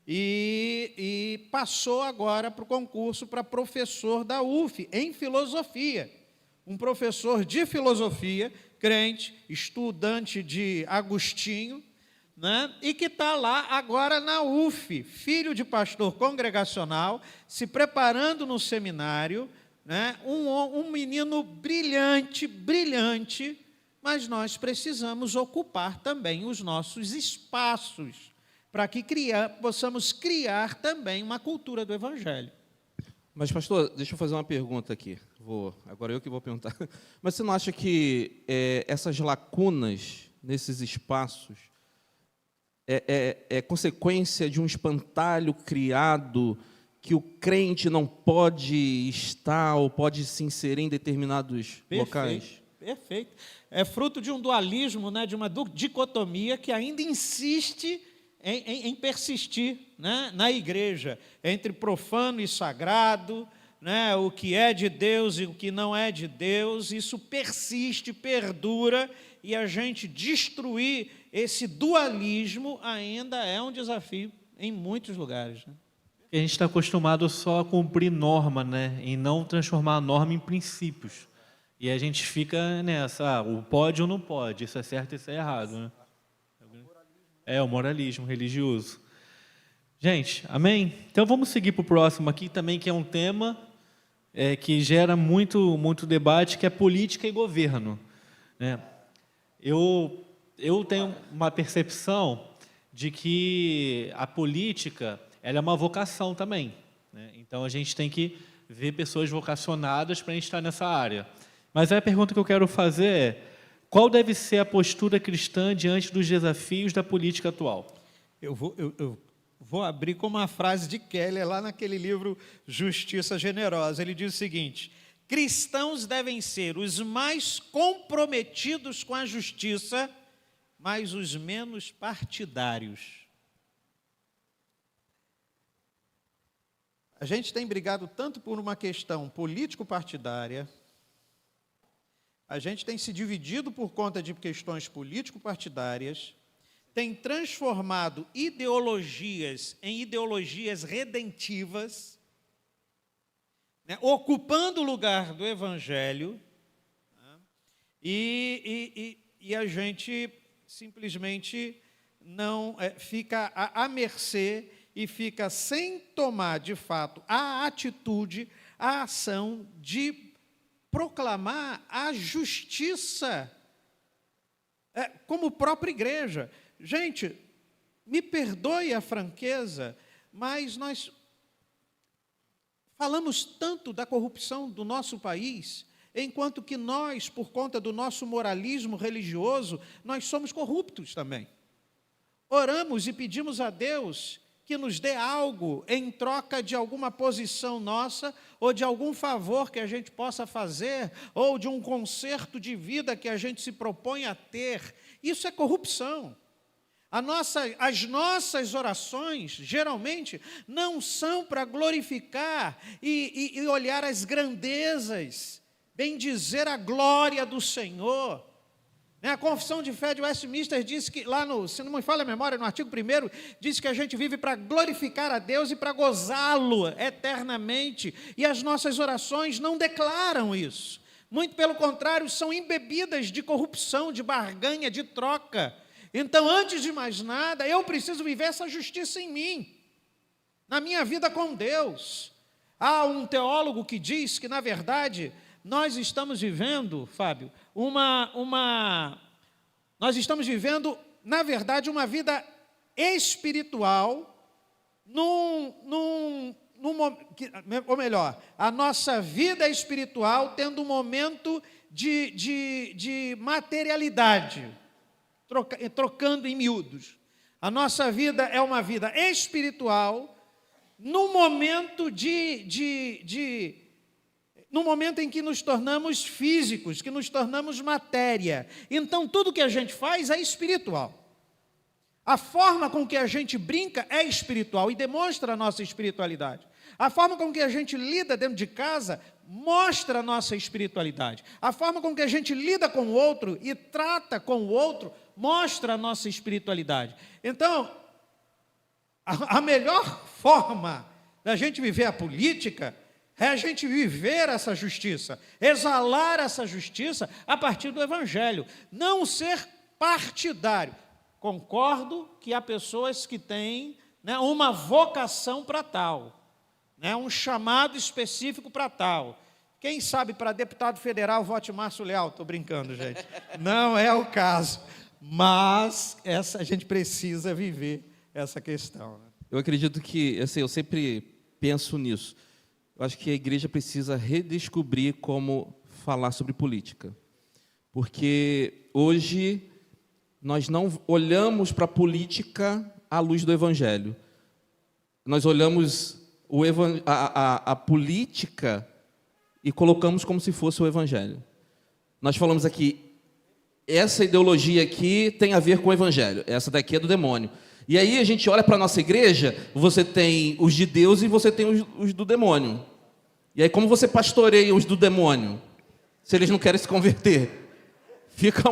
e passou agora para o concurso para professor da UF em filosofia. Um professor de filosofia, crente, estudante de Agostinho, né? E que está lá agora na UF, filho de pastor congregacional, se preparando no seminário, né? Um menino brilhante, brilhante, mas nós precisamos ocupar também os nossos espaços para que possamos criar também uma cultura do Evangelho. Mas, pastor, deixa eu fazer uma pergunta aqui. Agora eu que vou perguntar. Mas você não acha que essas lacunas nesses espaços é consequência de um espantalho criado que o crente não pode estar ou pode se inserir em determinados locais? Perfeito. É fruto de um dualismo, né, de uma dicotomia que ainda insiste em persistir, né, na igreja, entre profano e sagrado, né, o que é de Deus e o que não é de Deus. Isso persiste, perdura, e a gente destruir esse dualismo ainda é um desafio em muitos lugares, né? A gente está acostumado só a cumprir norma, né, e não transformar a norma em princípios. E a gente fica nessa, o pode ou não pode, isso é certo e isso é errado, né? É o moralismo religioso. Gente, amém? Então vamos seguir para o próximo aqui também, que é um tema que gera muito debate, que é política e governo, né? Eu tenho uma percepção de que a política ela é uma vocação também, né? Então a gente tem que ver pessoas vocacionadas para a gente estar nessa área. Mas a pergunta que eu quero fazer é: qual deve ser a postura cristã diante dos desafios da política atual? Eu vou abrir com uma frase de Keller, lá naquele livro Justiça Generosa. Ele diz o seguinte: cristãos devem ser os mais comprometidos com a justiça, mas os menos partidários. A gente tem brigado tanto por uma questão político-partidária, a gente tem se dividido por conta de questões político-partidárias, tem transformado ideologias em ideologias redentivas, né, ocupando o lugar do Evangelho, né, e a gente simplesmente não fica à mercê e fica sem tomar, de fato, a atitude, a ação de proclamar a justiça como própria igreja. Gente, me perdoe a franqueza, mas nós falamos tanto da corrupção do nosso país, enquanto que nós, por conta do nosso moralismo religioso, nós somos corruptos também. Oramos e pedimos a Deus que nos dê algo em troca de alguma posição nossa, ou de algum favor que a gente possa fazer, ou de um conserto de vida que a gente se propõe a ter. Isso é corrupção. As nossas orações, geralmente, não são para glorificar e olhar as grandezas, bendizer a glória do Senhor. A Confissão de Fé de Westminster diz que, lá no, se não me falha a memória, no artigo 1º, diz que a gente vive para glorificar a Deus e para gozá-lo eternamente, e as nossas orações não declaram isso. Muito pelo contrário, são embebidas de corrupção, de barganha, de troca. Então, antes de mais nada, eu preciso viver essa justiça em mim, na minha vida com Deus. Há um teólogo que diz que, na verdade, nós estamos vivendo, Fábio, nós estamos vivendo, na verdade, uma vida espiritual, ou melhor, a nossa vida espiritual tendo um momento de materialidade, trocando em miúdos. A nossa vida é uma vida espiritual no momento no momento em que nos tornamos físicos, que nos tornamos matéria. Então, tudo que a gente faz é espiritual. A forma com que a gente brinca é espiritual e demonstra a nossa espiritualidade. A forma com que a gente lida dentro de casa mostra a nossa espiritualidade. A forma com que a gente lida com o outro e trata com o outro mostra a nossa espiritualidade. Então, a melhor forma da gente viver a política é a gente viver essa justiça, exalar essa justiça a partir do Evangelho, não ser partidário. Concordo que há pessoas que têm, né, uma vocação para tal, né, um chamado específico para tal. Quem sabe para deputado federal vote Márcio Leal? Estou brincando, gente. Não é o caso. Mas a gente precisa viver essa questão. Né? Eu acredito que, assim, eu sempre penso nisso. Eu acho que a igreja precisa redescobrir como falar sobre política. Porque hoje nós não olhamos para a política à luz do Evangelho. Nós olhamos a política e colocamos como se fosse o Evangelho. Nós falamos aqui, essa ideologia aqui tem a ver com o Evangelho, essa daqui é do demônio. E aí a gente olha para a nossa igreja, você tem os de Deus e você tem os do demônio. E aí como você pastoreia os do demônio, se eles não querem se converter? Fica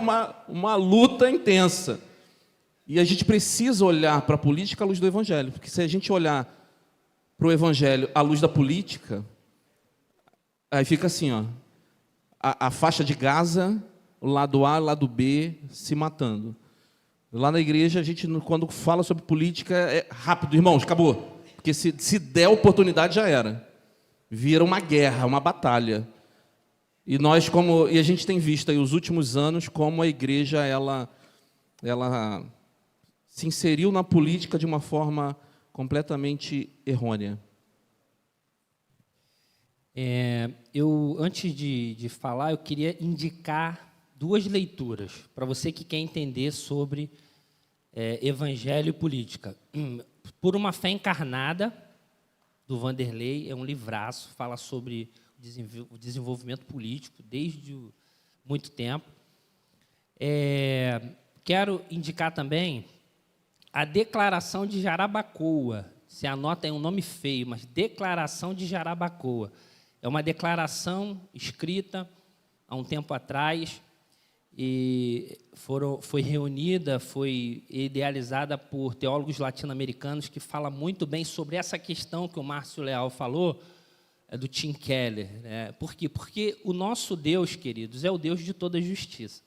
uma luta intensa. E a gente precisa olhar para a política à luz do Evangelho, porque se a gente olhar para o Evangelho à luz da política, aí fica assim, ó, a faixa de Gaza, o lado A, o lado B, se matando. Lá na igreja, a gente, quando fala sobre política, é rápido, irmãos, acabou. Porque se der oportunidade, já era. Vira uma guerra, uma batalha. E a gente tem visto aí os últimos anos como a igreja ela se inseriu na política de uma forma completamente errônea. Antes de falar, eu queria indicar 2 leituras para você que quer entender sobre Evangelho e política. Por uma Fé Encarnada, do Vanderlei, é um livraço, fala sobre o desenvolvimento político desde muito tempo. Quero indicar também a Declaração de Jarabacoa. Se anota, é um nome feio, mas Declaração de Jarabacoa. É uma declaração escrita há um tempo atrás e foi reunida, foi idealizada por teólogos latino-americanos que falam muito bem sobre essa questão que o Márcio Leal falou, do Tim Keller. Né? Por quê? Porque o nosso Deus, queridos, é o Deus de toda justiça.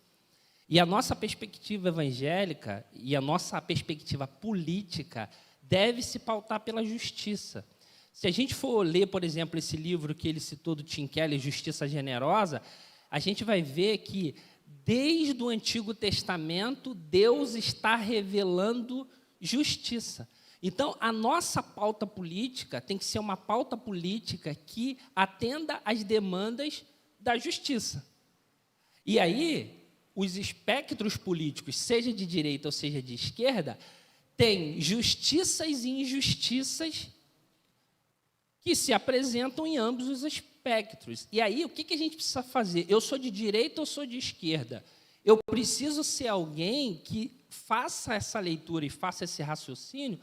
E a nossa perspectiva evangélica e a nossa perspectiva política deve se pautar pela justiça. Se a gente for ler, por exemplo, esse livro que ele citou do Tim Keller, Justiça Generosa, a gente vai ver que, desde o Antigo Testamento, Deus está revelando justiça. Então, a nossa pauta política tem que ser uma pauta política que atenda às demandas da justiça. E aí, os espectros políticos, seja de direita ou seja de esquerda, têm justiças e injustiças que se apresentam em ambos os espectros. E aí, o que a gente precisa fazer? Eu sou de direita ou sou de esquerda? Eu preciso ser alguém que faça essa leitura e faça esse raciocínio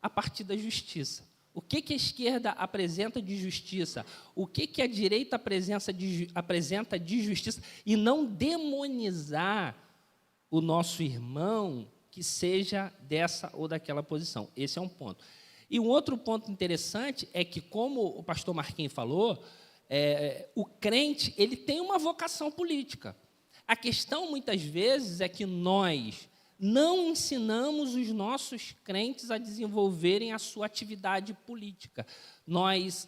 a partir da justiça. O que a esquerda apresenta de justiça? O que a direita apresenta de justiça? E não demonizar o nosso irmão que seja dessa ou daquela posição. Esse é um ponto. E um outro ponto interessante é que, como o pastor Marquinhos falou, o crente ele tem uma vocação política. A questão, muitas vezes, é que nós não ensinamos os nossos crentes a desenvolverem a sua atividade política. Nós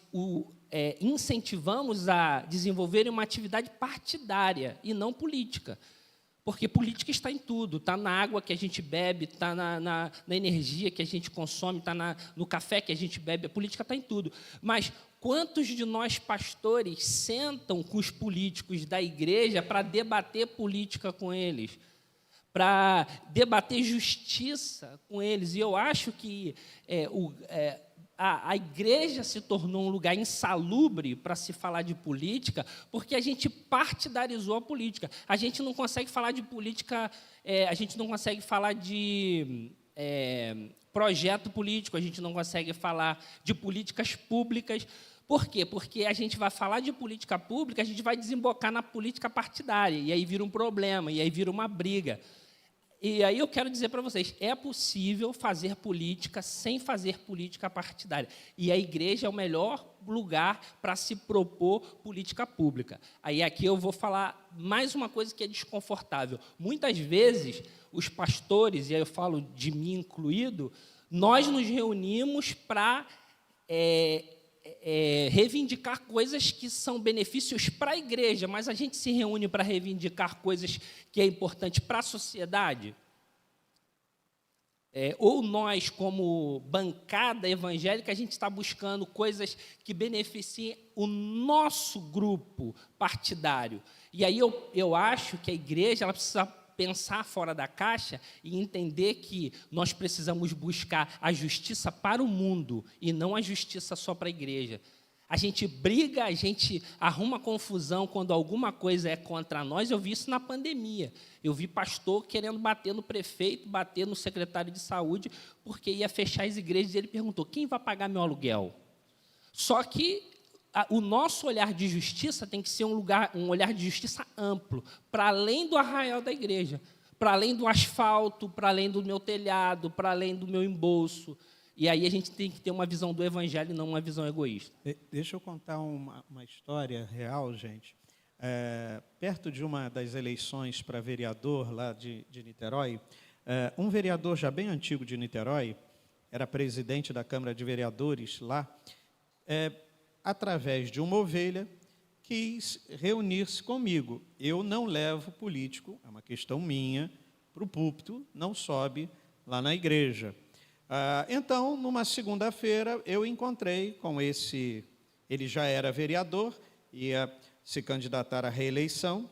incentivamos a desenvolverem uma atividade partidária e não política. Porque política está em tudo, está na água que a gente bebe, está na energia que a gente consome, está no café que a gente bebe, a política está em tudo. Mas quantos de nós pastores sentam com os políticos da igreja para debater política com eles? para debater justiça com eles. E eu acho que a igreja se tornou um lugar insalubre para se falar de política, porque a gente partidarizou a política. A gente não consegue falar de política, a gente não consegue falar de projeto político, a gente não consegue falar de políticas públicas. Por quê? Porque a gente vai falar de política pública, a gente vai desembocar na política partidária, e aí vira um problema, e aí vira uma briga. E aí eu quero dizer para vocês, é possível fazer política sem fazer política partidária. E a igreja é o melhor lugar para se propor política pública. Aí aqui eu vou falar mais uma coisa que é desconfortável. Muitas vezes, os pastores, e aí eu falo de mim incluído, nós nos reunimos para reivindicar coisas que são benefícios para a igreja, mas a gente se reúne para reivindicar coisas que é importante para a sociedade. Ou nós, como bancada evangélica, a gente está buscando coisas que beneficiem o nosso grupo partidário. E aí eu acho que a igreja ela precisa pensar fora da caixa e entender que nós precisamos buscar a justiça para o mundo e não a justiça só para a igreja. A gente briga, a gente arruma confusão quando alguma coisa é contra nós. Eu vi isso na pandemia. Eu vi pastor querendo bater no prefeito, bater no secretário de saúde, porque ia fechar as igrejas e ele perguntou, quem vai pagar meu aluguel? Só que o nosso olhar de justiça tem que ser um olhar de justiça amplo, para além do arraial da igreja, para além do asfalto, para além do meu telhado, para além do meu embolso. E aí a gente tem que ter uma visão do evangelho e não uma visão egoísta. Deixa eu contar uma história real, gente. Perto de uma das eleições para vereador lá de Niterói, um vereador já bem antigo de Niterói, era presidente da Câmara de Vereadores lá, através de uma ovelha, quis reunir-se comigo. Eu não levo político, é uma questão minha, para o púlpito, não sobe lá na igreja. Então, numa segunda-feira, eu encontrei com esse, ele já era vereador, ia se candidatar à reeleição,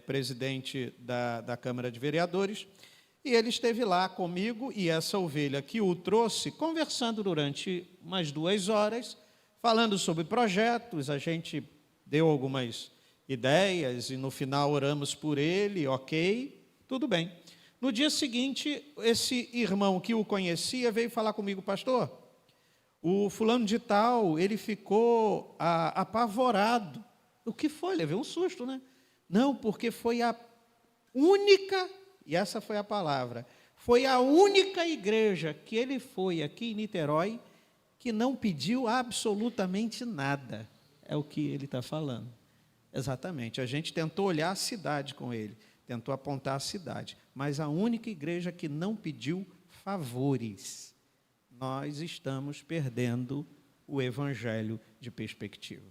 presidente da Câmara de Vereadores, e ele esteve lá comigo, e essa ovelha que o trouxe, conversando durante umas 2 horas, falando sobre projetos, a gente deu algumas ideias, e no final oramos por ele, ok, tudo bem. No dia seguinte, esse irmão que o conhecia veio falar comigo, pastor, o fulano de tal, ele ficou apavorado. O que foi? Levei um susto, né? Não, porque foi a única, e essa foi a palavra, foi a única igreja que ele foi aqui em Niterói que não pediu absolutamente nada. É o que ele está falando. Exatamente. A gente tentou olhar a cidade com ele, tentou apontar a cidade, mas a única igreja que não pediu favores. Nós estamos perdendo o evangelho de perspectiva.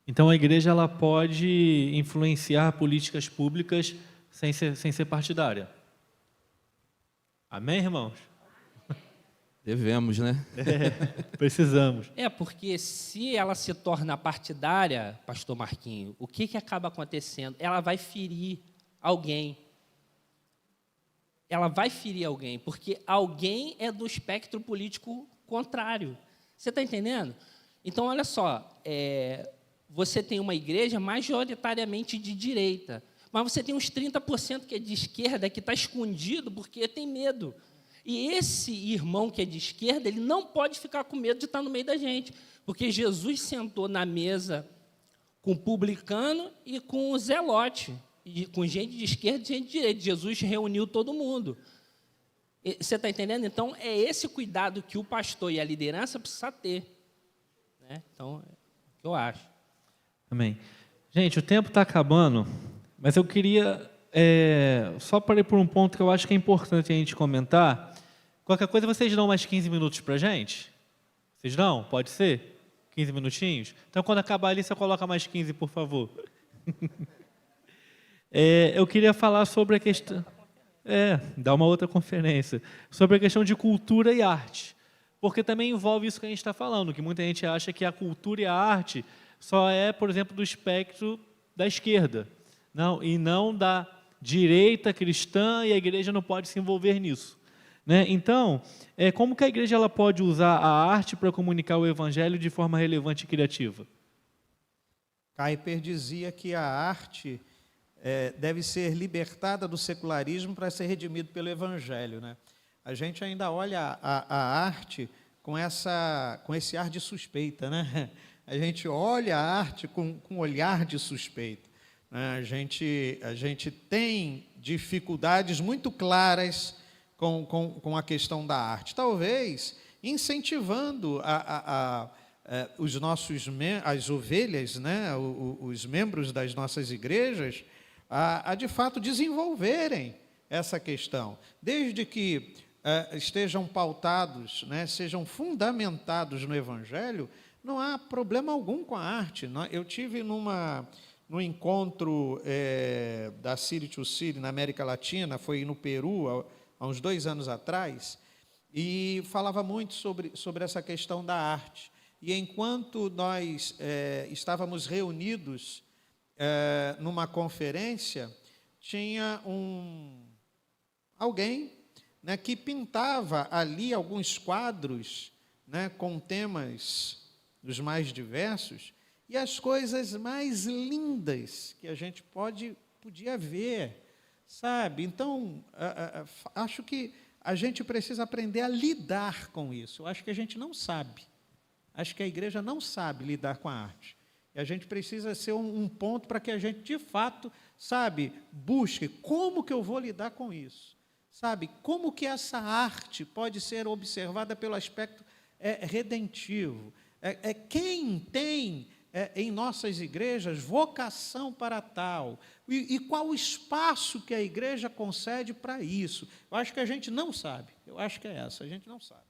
Então, a igreja ela pode influenciar políticas públicas sem ser partidária. Amém, irmãos? Devemos, né? Precisamos. Porque se ela se torna partidária, pastor Marquinho, o que acaba acontecendo? Ela vai ferir alguém. Ela vai ferir alguém, porque alguém é do espectro político contrário. Você está entendendo? Então, olha só, você tem uma igreja majoritariamente de direita, mas você tem uns 30% que é de esquerda, que está escondido porque tem medo. E esse irmão que é de esquerda, ele não pode ficar com medo de estar no meio da gente, porque Jesus sentou na mesa com o publicano e com o zelote, e com gente de esquerda e gente de direita. Jesus reuniu todo mundo. Você está entendendo? Então, é esse cuidado que o pastor e a liderança precisam ter. Né? Então, é o que eu acho. Amém. Gente, o tempo está acabando, mas eu queria só para ir por um ponto que eu acho que é importante a gente comentar. Qualquer coisa, vocês dão mais 15 minutos para a gente? Vocês dão? Pode ser? 15 minutinhos? Então, quando acabar ali, você coloca mais 15, por favor. Eu queria falar sobre a questão... dar uma outra conferência. Sobre a questão de cultura e arte. Porque também envolve isso que a gente está falando, que muita gente acha que a cultura e a arte só por exemplo, do espectro da esquerda. Não, e não da direita cristã e a igreja não pode se envolver nisso, né? Então, como que a igreja ela pode usar a arte para comunicar o evangelho de forma relevante e criativa? Kuyper dizia que a arte deve ser libertada do secularismo para ser redimido pelo evangelho, né? A gente ainda olha a arte com esse ar de suspeita, né? A gente olha a arte com olhar de suspeita, né? A gente tem dificuldades muito claras com a questão da arte. Talvez incentivando as ovelhas, né? Os membros das nossas igrejas, a de fato desenvolverem essa questão, desde que estejam pautados, né, sejam fundamentados no Evangelho, não há problema algum com a arte. Eu tive no encontro da City to City na América Latina, foi no Peru, há uns 2 anos atrás, e falava muito sobre essa questão da arte. E enquanto nós estávamos reunidos numa conferência, tinha alguém, né, que pintava ali alguns quadros, né, com temas dos mais diversos, e as coisas mais lindas que a gente podia ver, sabe? Então, acho que a gente precisa aprender a lidar com isso. Eu acho que a gente não sabe. Acho que a igreja não sabe lidar com a arte. E a gente precisa ser um ponto para que a gente, de fato, sabe, busque como que eu vou lidar com isso. Sabe, como que essa arte pode ser observada pelo aspecto redentivo? Quem tem em nossas igrejas vocação para tal? E qual o espaço que a igreja concede para isso? Eu acho que a gente não sabe. Eu acho que é essa, a gente não sabe.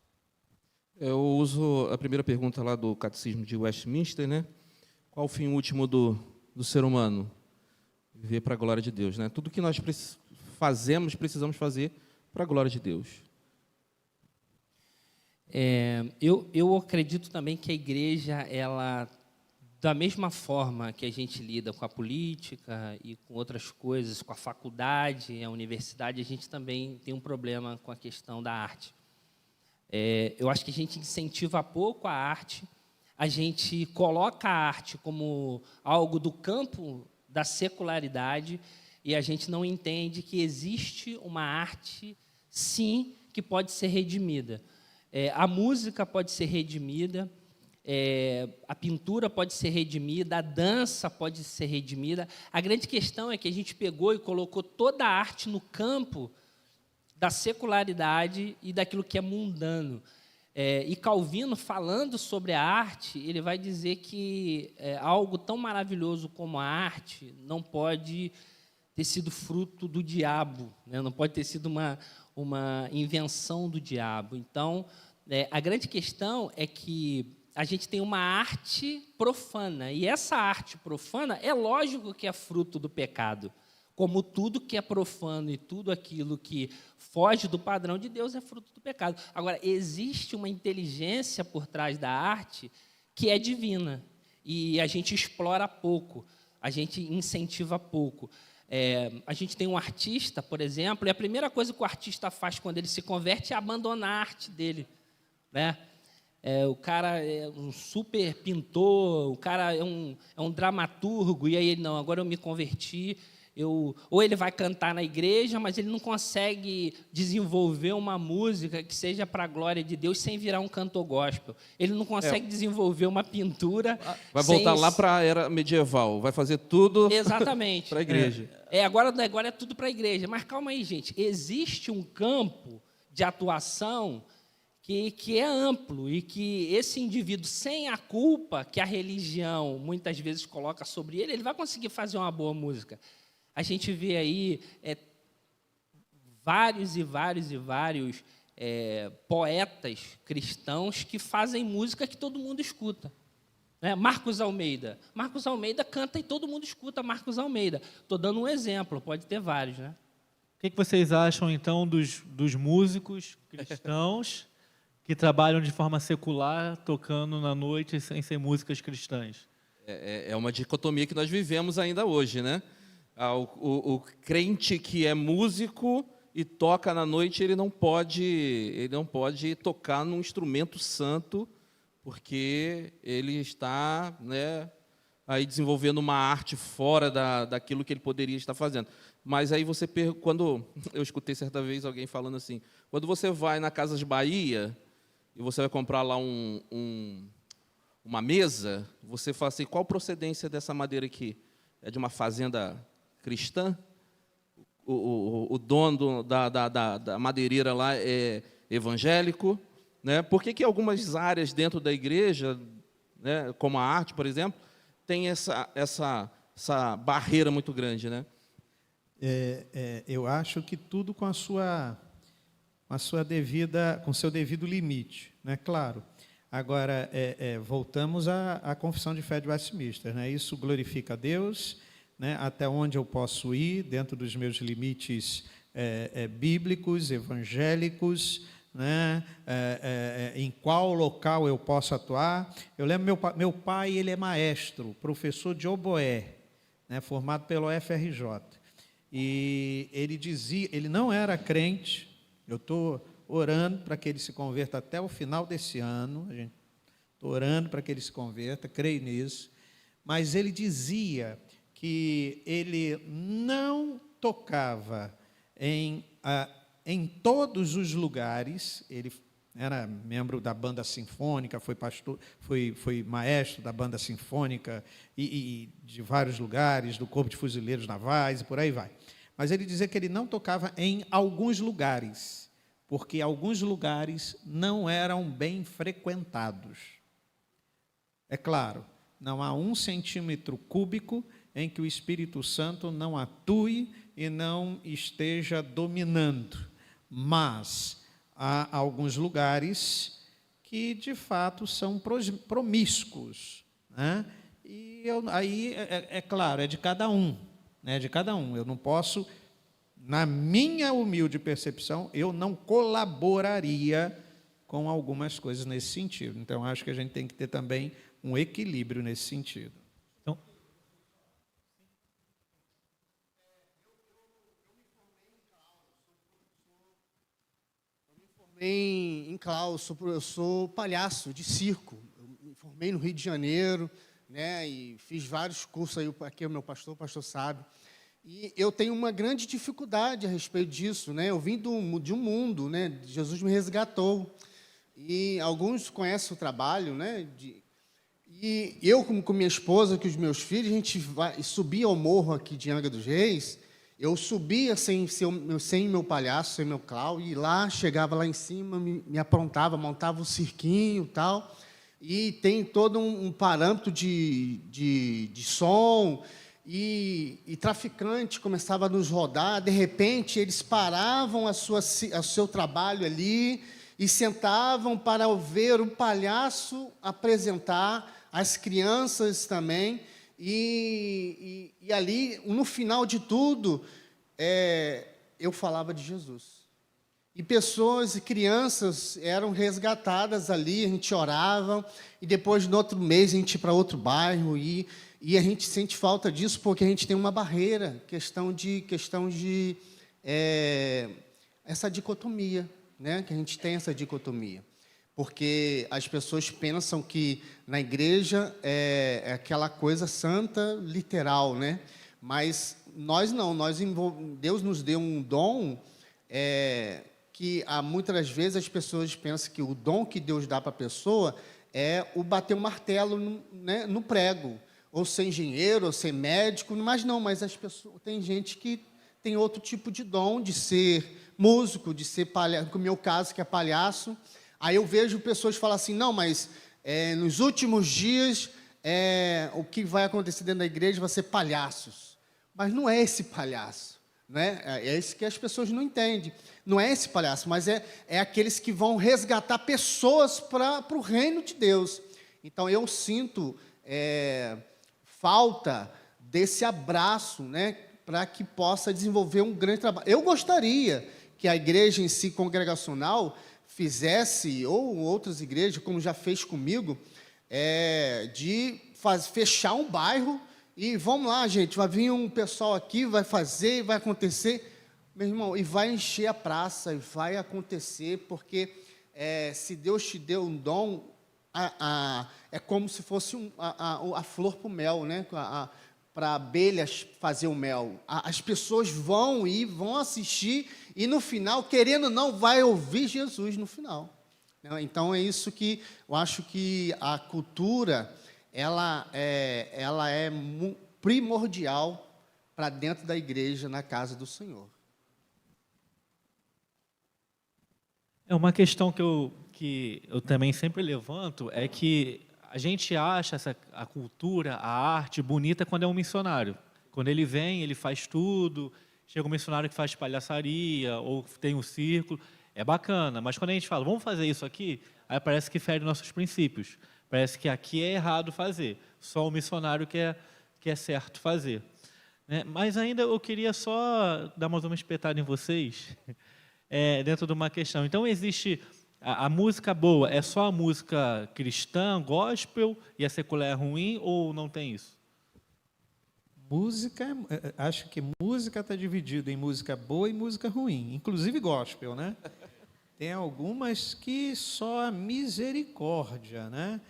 Eu uso a primeira pergunta lá do Catecismo de Westminster, né? Qual o fim último do ser humano? Viver para a glória de Deus, né? Tudo que nós precisamos fazer para a glória de Deus. Eu acredito também que a igreja, ela, da mesma forma que a gente lida com a política e com outras coisas, com a faculdade, a universidade, a gente também tem um problema com a questão da arte. Eu acho que a gente incentiva pouco a arte, a gente coloca a arte como algo do campo da secularidade e a gente não entende que existe uma arte, sim, que pode ser redimida. A música pode ser redimida, a pintura pode ser redimida, a dança pode ser redimida. A grande questão é que a gente pegou e colocou toda a arte no campo da secularidade e daquilo que é mundano. E Calvino, falando sobre a arte, ele vai dizer que algo tão maravilhoso como a arte não pode ter sido fruto do diabo, né? Não pode ter sido uma invenção do diabo. Então, a grande questão é que a gente tem uma arte profana, e essa arte profana é lógico que é fruto do pecado, como tudo que é profano e tudo aquilo que foge do padrão de Deus é fruto do pecado. Agora, existe uma inteligência por trás da arte que é divina, e a gente explora pouco, a gente incentiva pouco. A gente tem um artista, por exemplo, e a primeira coisa que o artista faz quando ele se converte é abandonar a arte dele, né? O cara é um super pintor, o cara é um dramaturgo, e aí ele, não, agora eu me converti, ou ele vai cantar na igreja, mas ele não consegue desenvolver uma música que seja para a glória de Deus sem virar um cantor gospel. Ele não consegue desenvolver uma pintura. Vai voltar lá para a era medieval, vai fazer tudo para a igreja. Agora é tudo para a igreja. Mas calma aí, gente. Existe um campo de atuação que é amplo e que esse indivíduo, sem a culpa que a religião muitas vezes coloca sobre ele vai conseguir fazer uma boa música. A gente vê aí vários poetas cristãos que fazem música que todo mundo escuta. Marcos Almeida canta e todo mundo escuta Marcos Almeida. Estou dando um exemplo, pode ter vários, né? O que vocês acham, então, dos músicos cristãos que trabalham de forma secular, tocando na noite sem ser músicas cristãs? É uma dicotomia que nós vivemos ainda hoje, né? O crente que é músico e toca na noite, ele não pode tocar num instrumento santo, porque ele está, né, aí desenvolvendo uma arte fora daquilo que ele poderia estar fazendo. Mas aí quando eu escutei certa vez alguém falando assim, quando você vai na Casas Bahia e você vai comprar lá uma mesa, você fala assim, qual a procedência dessa madeira aqui? É de uma fazenda cristã? O dono da madeireira lá é evangélico? Né? Por que algumas áreas dentro da igreja, né, como a arte, por exemplo, tem essa barreira muito grande, né? Eu acho que tudo com seu devido limite, né? Claro. Agora, voltamos à confissão de fé de Westminster, né? Isso glorifica a Deus, né? Até onde eu posso ir, dentro dos meus limites bíblicos, evangélicos, né? Em qual local eu posso atuar. Eu lembro, meu pai, ele é maestro, professor de oboé, né? Formado pelo FRJ. E ele dizia, ele não era crente, eu estou orando para que ele se converta até o final desse ano, estou orando para que ele se converta, creio nisso, mas ele dizia que ele não tocava em todos os lugares. Ele era membro da banda sinfônica, foi pastor, foi maestro da banda sinfônica e de vários lugares, do Corpo de Fuzileiros Navais e por aí vai. Mas ele dizia que ele não tocava em alguns lugares, porque alguns lugares não eram bem frequentados. É claro, não há 1 centímetro cúbico em que o Espírito Santo não atue e não esteja dominando, mas há alguns lugares que, de fato, são promíscuos, né? E aí, claro, é de cada um, né? De cada um. Eu não posso, na minha humilde percepção, eu não colaboraria com algumas coisas nesse sentido. Então, acho que a gente tem que ter também um equilíbrio nesse sentido. Então, em Klaus, eu sou palhaço de circo. Eu me formei no Rio de Janeiro, né, e fiz vários cursos aí, aqui é o meu pastor, o pastor sabe. E eu tenho uma grande dificuldade a respeito disso, né? Eu vim de um mundo, né? Jesus me resgatou. E alguns conhecem o trabalho, né? E eu, com minha esposa, com os meus filhos, a gente subia ao morro aqui de Angra dos Reis. Eu subia sem meu palhaço, sem meu clau, e lá, chegava lá em cima, me aprontava, montava um cirquinho e tal. E tem todo um parâmetro de som, e traficante começava a nos rodar. De repente, eles paravam o seu trabalho ali e sentavam para ver o palhaço apresentar, as crianças também. E ali, no final de tudo, eu falava de Jesus. E pessoas e crianças eram resgatadas ali, a gente orava, e depois, no outro mês, a gente ia para outro bairro, e a gente sente falta disso, porque a gente tem uma barreira, questão de essa dicotomia, né? Que a gente tem essa dicotomia. Porque as pessoas pensam que na igreja é aquela coisa santa, literal, né? Mas nós não, Deus nos deu um dom que muitas das vezes as pessoas pensam que o dom que Deus dá para a pessoa é o bater o martelo no prego, ou ser engenheiro, ou ser médico, mas as pessoas, tem gente que tem outro tipo de dom, de ser músico, de ser palhaço, no meu caso, que é palhaço. Aí eu vejo pessoas falar assim, não, mas nos últimos dias, o que vai acontecer dentro da igreja vai ser palhaços. Mas não é esse palhaço, né? É isso que as pessoas não entendem. Não é esse palhaço, mas é aqueles que vão resgatar pessoas para o reino de Deus. Então, eu sinto falta desse abraço, né, para que possa desenvolver um grande trabalho. Eu gostaria que a igreja em si, congregacional, fizesse, ou outras igrejas, como já fez comigo, de fechar um bairro e vamos lá, gente, vai vir um pessoal aqui, vai fazer, vai acontecer, meu irmão, e vai encher a praça, e vai acontecer, porque se Deus te deu um dom, é como se fosse a flor para o mel, né? Para abelhas fazer o mel. As pessoas vão ir, vão assistir, e no final, querendo ou não, vai ouvir Jesus no final. Então, é isso que eu acho que a cultura, ela é primordial para dentro da igreja, na casa do Senhor. É uma questão que eu também sempre levanto, é que a gente acha a cultura, a arte bonita quando é um missionário. Quando ele vem, ele faz tudo, chega um missionário que faz palhaçaria, ou tem um círculo, é bacana. Mas quando a gente fala, vamos fazer isso aqui, aí parece que fere nossos princípios. Parece que aqui é errado fazer, só o missionário que é certo fazer. Né? Mas ainda eu queria só dar mais uma espetada em vocês, dentro de uma questão. Então, existe a música boa, é só a música cristã, gospel, e a secular é ruim, ou não tem isso? Música, acho que música está dividida em música boa e música ruim, inclusive gospel, né? Tem algumas que só a misericórdia, né?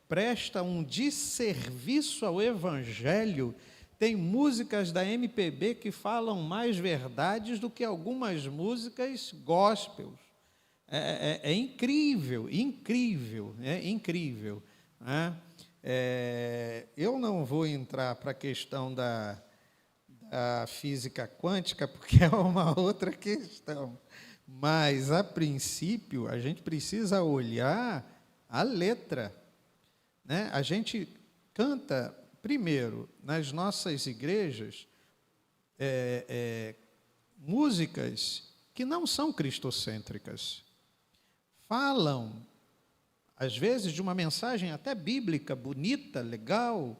Presta um desserviço ao Evangelho. Tem músicas da MPB que falam mais verdades do que algumas músicas gospels. É incrível, incrível, incrível. Né? Eu não vou entrar para a questão da física quântica, porque é uma outra questão. Mas, a princípio, a gente precisa olhar a letra. Né? A gente canta, primeiro, nas nossas igrejas, músicas que não são cristocêntricas. Falam, às vezes, de uma mensagem até bíblica, bonita, legal,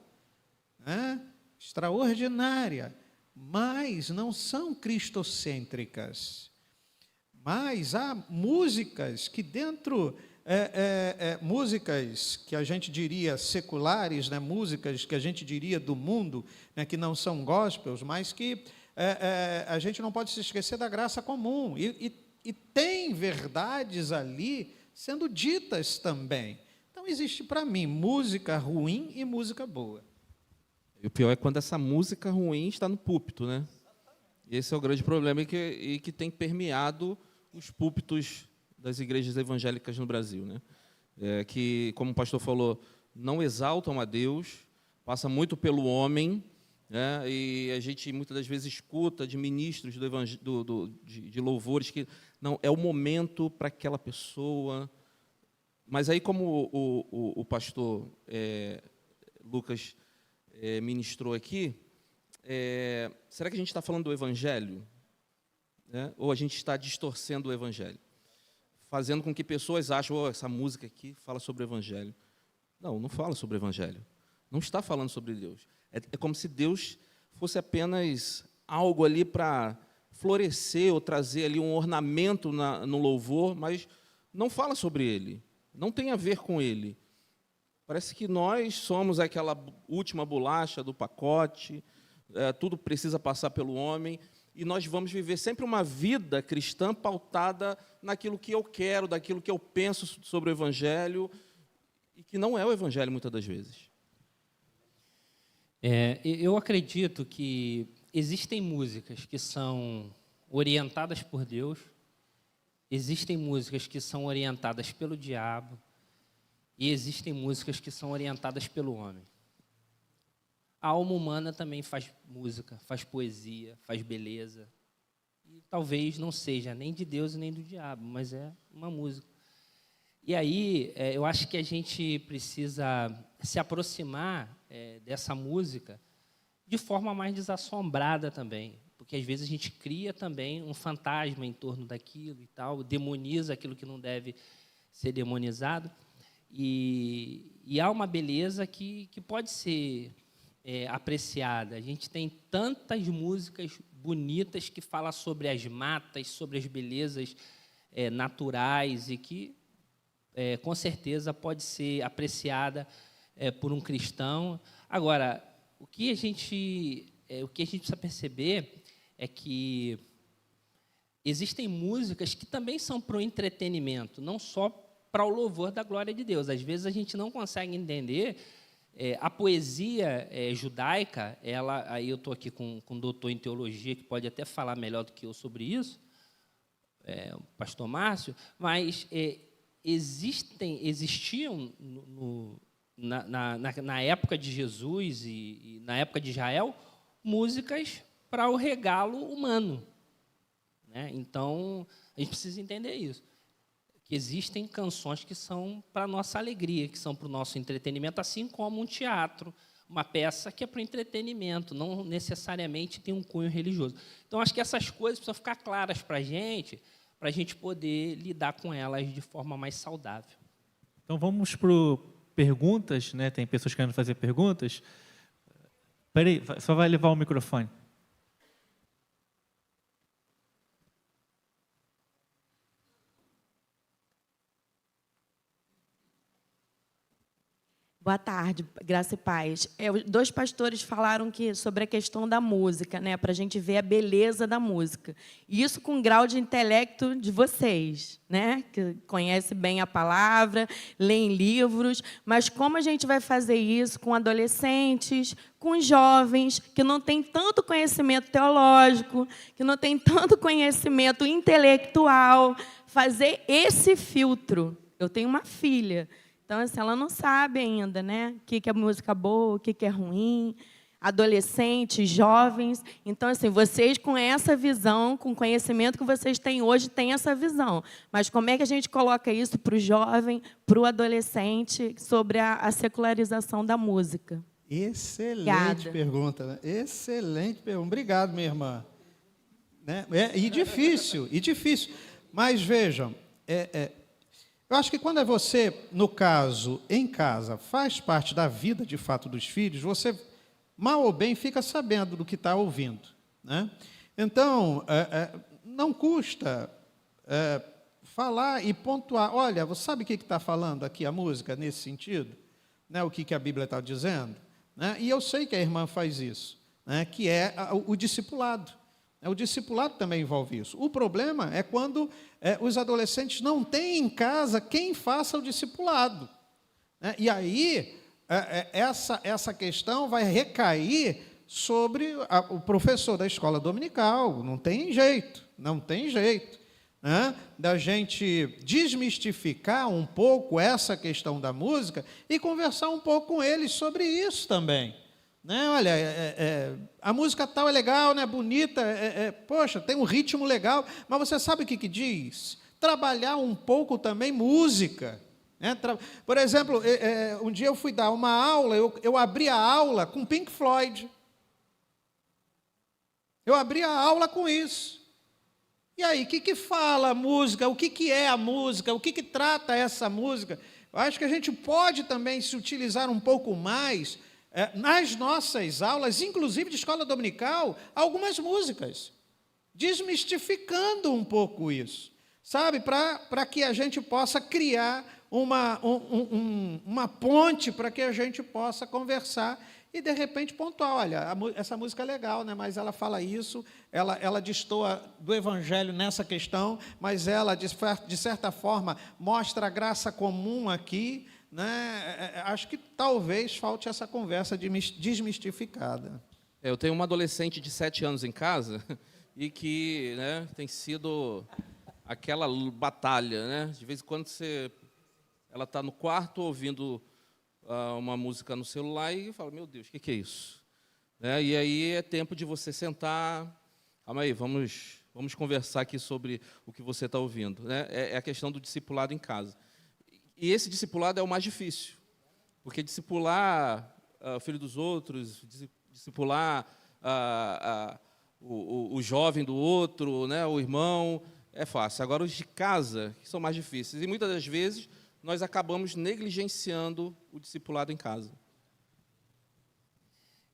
né? Extraordinária, mas não são cristocêntricas. Mas há músicas que dentro, músicas que a gente diria seculares, né? Músicas que a gente diria do mundo, né? Que não são gospels, mas que a gente não pode se esquecer da graça comum. E tem verdades ali sendo ditas também. Então, existe para mim música ruim e música boa. E o pior é quando essa música ruim está no púlpito, né? Esse é o grande problema e que tem permeado os púlpitos das igrejas evangélicas no Brasil, né? Que, como o pastor falou, não exaltam a Deus, passa muito pelo homem, né? E a gente muitas das vezes escuta de ministros de louvores que não é o momento para aquela pessoa. Mas aí, como o pastor Lucas ministrou aqui, será que a gente está falando do Evangelho? Né? Ou a gente está distorcendo o Evangelho? Fazendo com que pessoas achem, essa música aqui fala sobre o Evangelho. Não, não fala sobre o Evangelho. Não está falando sobre Deus. É como se Deus fosse apenas algo ali para florescer ou trazer ali um ornamento no louvor, mas não fala sobre Ele. Não tem a ver com Ele. Parece que nós somos aquela última bolacha do pacote, tudo precisa passar pelo homem, e nós vamos viver sempre uma vida cristã pautada naquilo que eu quero, daquilo que eu penso sobre o Evangelho, e que não é o Evangelho muitas das vezes. Eu acredito que existem músicas que são orientadas por Deus, existem músicas que são orientadas pelo diabo, e existem músicas que são orientadas pelo homem. A alma humana também faz música, faz poesia, faz beleza. E talvez não seja nem de Deus e nem do diabo, mas é uma música. E aí, eu acho que a gente precisa se aproximar dessa música de forma mais desassombrada também. Porque, às vezes, a gente cria também um fantasma em torno daquilo e tal, demoniza aquilo que não deve ser demonizado. E há uma beleza que pode ser apreciada. A gente tem tantas músicas bonitas que falam sobre as matas, sobre as belezas naturais e que, com certeza, pode ser apreciada por um cristão. Agora, o que a gente precisa perceber é que existem músicas que também são para o entretenimento, não só para o louvor da glória de Deus. Às vezes a gente não consegue entender a poesia judaica. Aí eu estou aqui com um doutor em teologia que pode até falar melhor do que eu sobre isso, o pastor Márcio, mas existiam na época de Jesus e na época de Israel músicas para o regalo humano, né? Então, a gente precisa entender isso, que existem canções que são para a nossa alegria, que são para o nosso entretenimento, assim como um teatro, uma peça que é para o entretenimento, não necessariamente tem um cunho religioso. Então, acho que essas coisas precisam ficar claras para a gente poder lidar com elas de forma mais saudável. Então, vamos para perguntas, né? Tem pessoas querendo fazer perguntas. Espera aí, só vai levar o microfone. Boa tarde, graça e paz. Dois pastores falaram sobre a questão da música, né, para a gente ver a beleza da música. Isso com o grau de intelecto de vocês, né, que conhece bem a palavra, leem livros, mas como a gente vai fazer isso com adolescentes, com jovens que não têm tanto conhecimento teológico, que não têm tanto conhecimento intelectual, fazer esse filtro? Eu tenho uma filha. Então, assim, ela não sabe ainda, né, o que é música boa, o que é ruim, adolescentes, jovens. Então, assim, vocês com essa visão, com o conhecimento que vocês têm hoje, têm essa visão. Mas como é que a gente coloca isso para o jovem, para o adolescente, sobre a secularização da música? Excelente pergunta, né? Excelente pergunta. Obrigado, minha irmã. Né? E difícil. Mas, vejam, eu acho que quando é você, no caso, em casa, faz parte da vida, de fato, dos filhos, você, mal ou bem, fica sabendo do que está ouvindo, né? Então, não custa falar e pontuar. Olha, você sabe o que está falando aqui a música, nesse sentido? Né? O que a Bíblia está dizendo? Né? E eu sei que a irmã faz isso, né? Que é o discipulado. O discipulado também envolve isso. O problema é quando os adolescentes não têm em casa quem faça o discipulado, né? E aí, essa questão vai recair sobre o professor da escola dominical. Não tem jeito, né? Da gente desmistificar um pouco essa questão da música e conversar um pouco com eles sobre isso também. Né? Olha, a música tal é legal, né? Bonita, poxa, tem um ritmo legal, mas você sabe o que diz? Trabalhar um pouco também música. Né? Por exemplo, um dia eu fui dar uma aula, eu abri a aula com Pink Floyd. Eu abri a aula com isso. E aí, o que fala a música? O que é a música? O que trata essa música? Eu acho que a gente pode também se utilizar um pouco mais nas nossas aulas, inclusive de escola dominical, algumas músicas, desmistificando um pouco isso, sabe? Para que a gente possa criar uma ponte para que a gente possa conversar e, de repente, pontuar. Olha, essa música é legal, né? Mas ela fala isso, ela destoa do Evangelho nessa questão, mas ela, de certa forma, mostra a graça comum aqui, né? Acho que talvez falte essa conversa desmistificada. Eu tenho uma adolescente de 7 anos em casa e que, né, tem sido aquela batalha, né? De vez em quando ela está no quarto ouvindo uma música no celular e fala, meu Deus, o que é isso? Né? E aí é tempo de você sentar, calma aí, vamos conversar aqui sobre o que você está ouvindo. Né? É a questão do discipulado em casa. E esse discipulado é o mais difícil, porque discipular o filho dos outros, discipular o jovem do outro, né, o irmão, é fácil. Agora, os de casa, que são mais difíceis. E, muitas das vezes, nós acabamos negligenciando o discipulado em casa.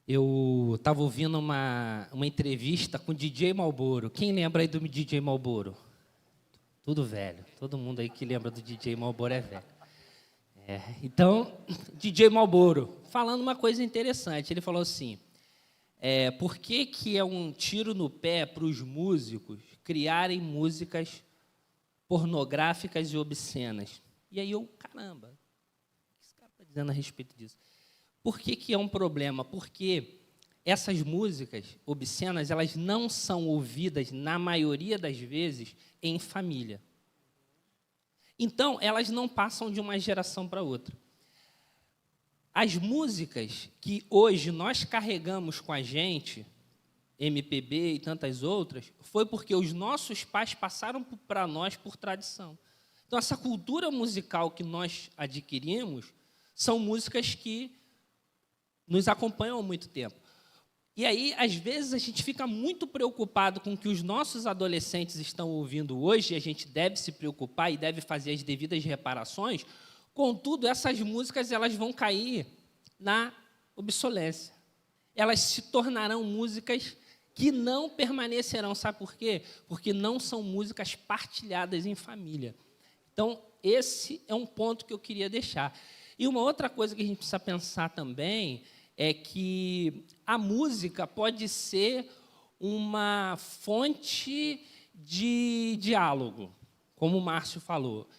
Eu estava ouvindo uma entrevista com o DJ Malboro. Quem lembra aí do DJ Malboro? Tudo velho. Todo mundo aí que lembra do DJ Malboro é velho. Então, DJ Malboro falando uma coisa interessante. Ele falou assim, por que é um tiro no pé para os músicos criarem músicas pornográficas e obscenas? E aí caramba, o que esse cara está dizendo a respeito disso? Por que é um problema? Porque essas músicas obscenas, elas não são ouvidas, na maioria das vezes, em família. Então, elas não passam de uma geração para outra. As músicas que hoje nós carregamos com a gente, MPB e tantas outras, foi porque os nossos pais passaram para nós por tradição. Então, essa cultura musical que nós adquirimos são músicas que nos acompanham há muito tempo. E aí, às vezes, a gente fica muito preocupado com o que os nossos adolescentes estão ouvindo hoje, e a gente deve se preocupar e deve fazer as devidas reparações. Contudo, essas músicas elas vão cair na obsolescência. Elas se tornarão músicas que não permanecerão. Sabe por quê? Porque não são músicas partilhadas em família. Então, esse é um ponto que eu queria deixar. E uma outra coisa que a gente precisa pensar também é que a música pode ser uma fonte de diálogo, como o Márcio falou.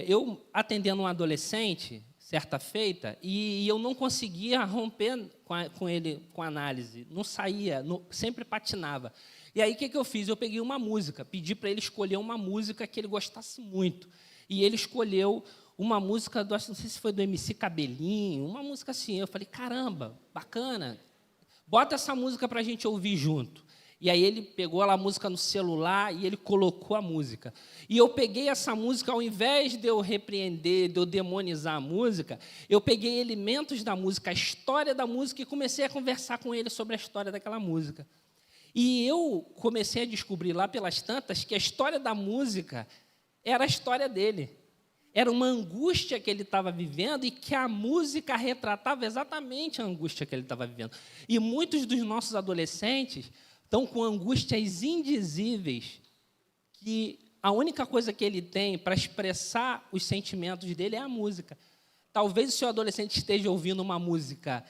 Eu, atendendo um adolescente, certa feita, e eu não conseguia romper com ele, com a análise, não saía, sempre patinava. E aí, o que eu fiz? Eu peguei uma música, pedi para ele escolher uma música que ele gostasse muito, e ele escolheu uma música, não sei se foi do MC Cabelinho, uma música assim. Eu falei, caramba, bacana, bota essa música para a gente ouvir junto. E aí ele pegou a música no celular e ele colocou a música. E eu peguei essa música, ao invés de eu repreender, de eu demonizar a música, eu peguei elementos da música, a história da música, e comecei a conversar com ele sobre a história daquela música. E eu comecei a descobrir lá pelas tantas que a história da música era a história dele. Era uma angústia que ele estava vivendo e que a música retratava exatamente a angústia que ele estava vivendo. E muitos dos nossos adolescentes estão com angústias indizíveis, que a única coisa que ele tem para expressar os sentimentos dele é a música. Talvez o seu adolescente esteja ouvindo uma música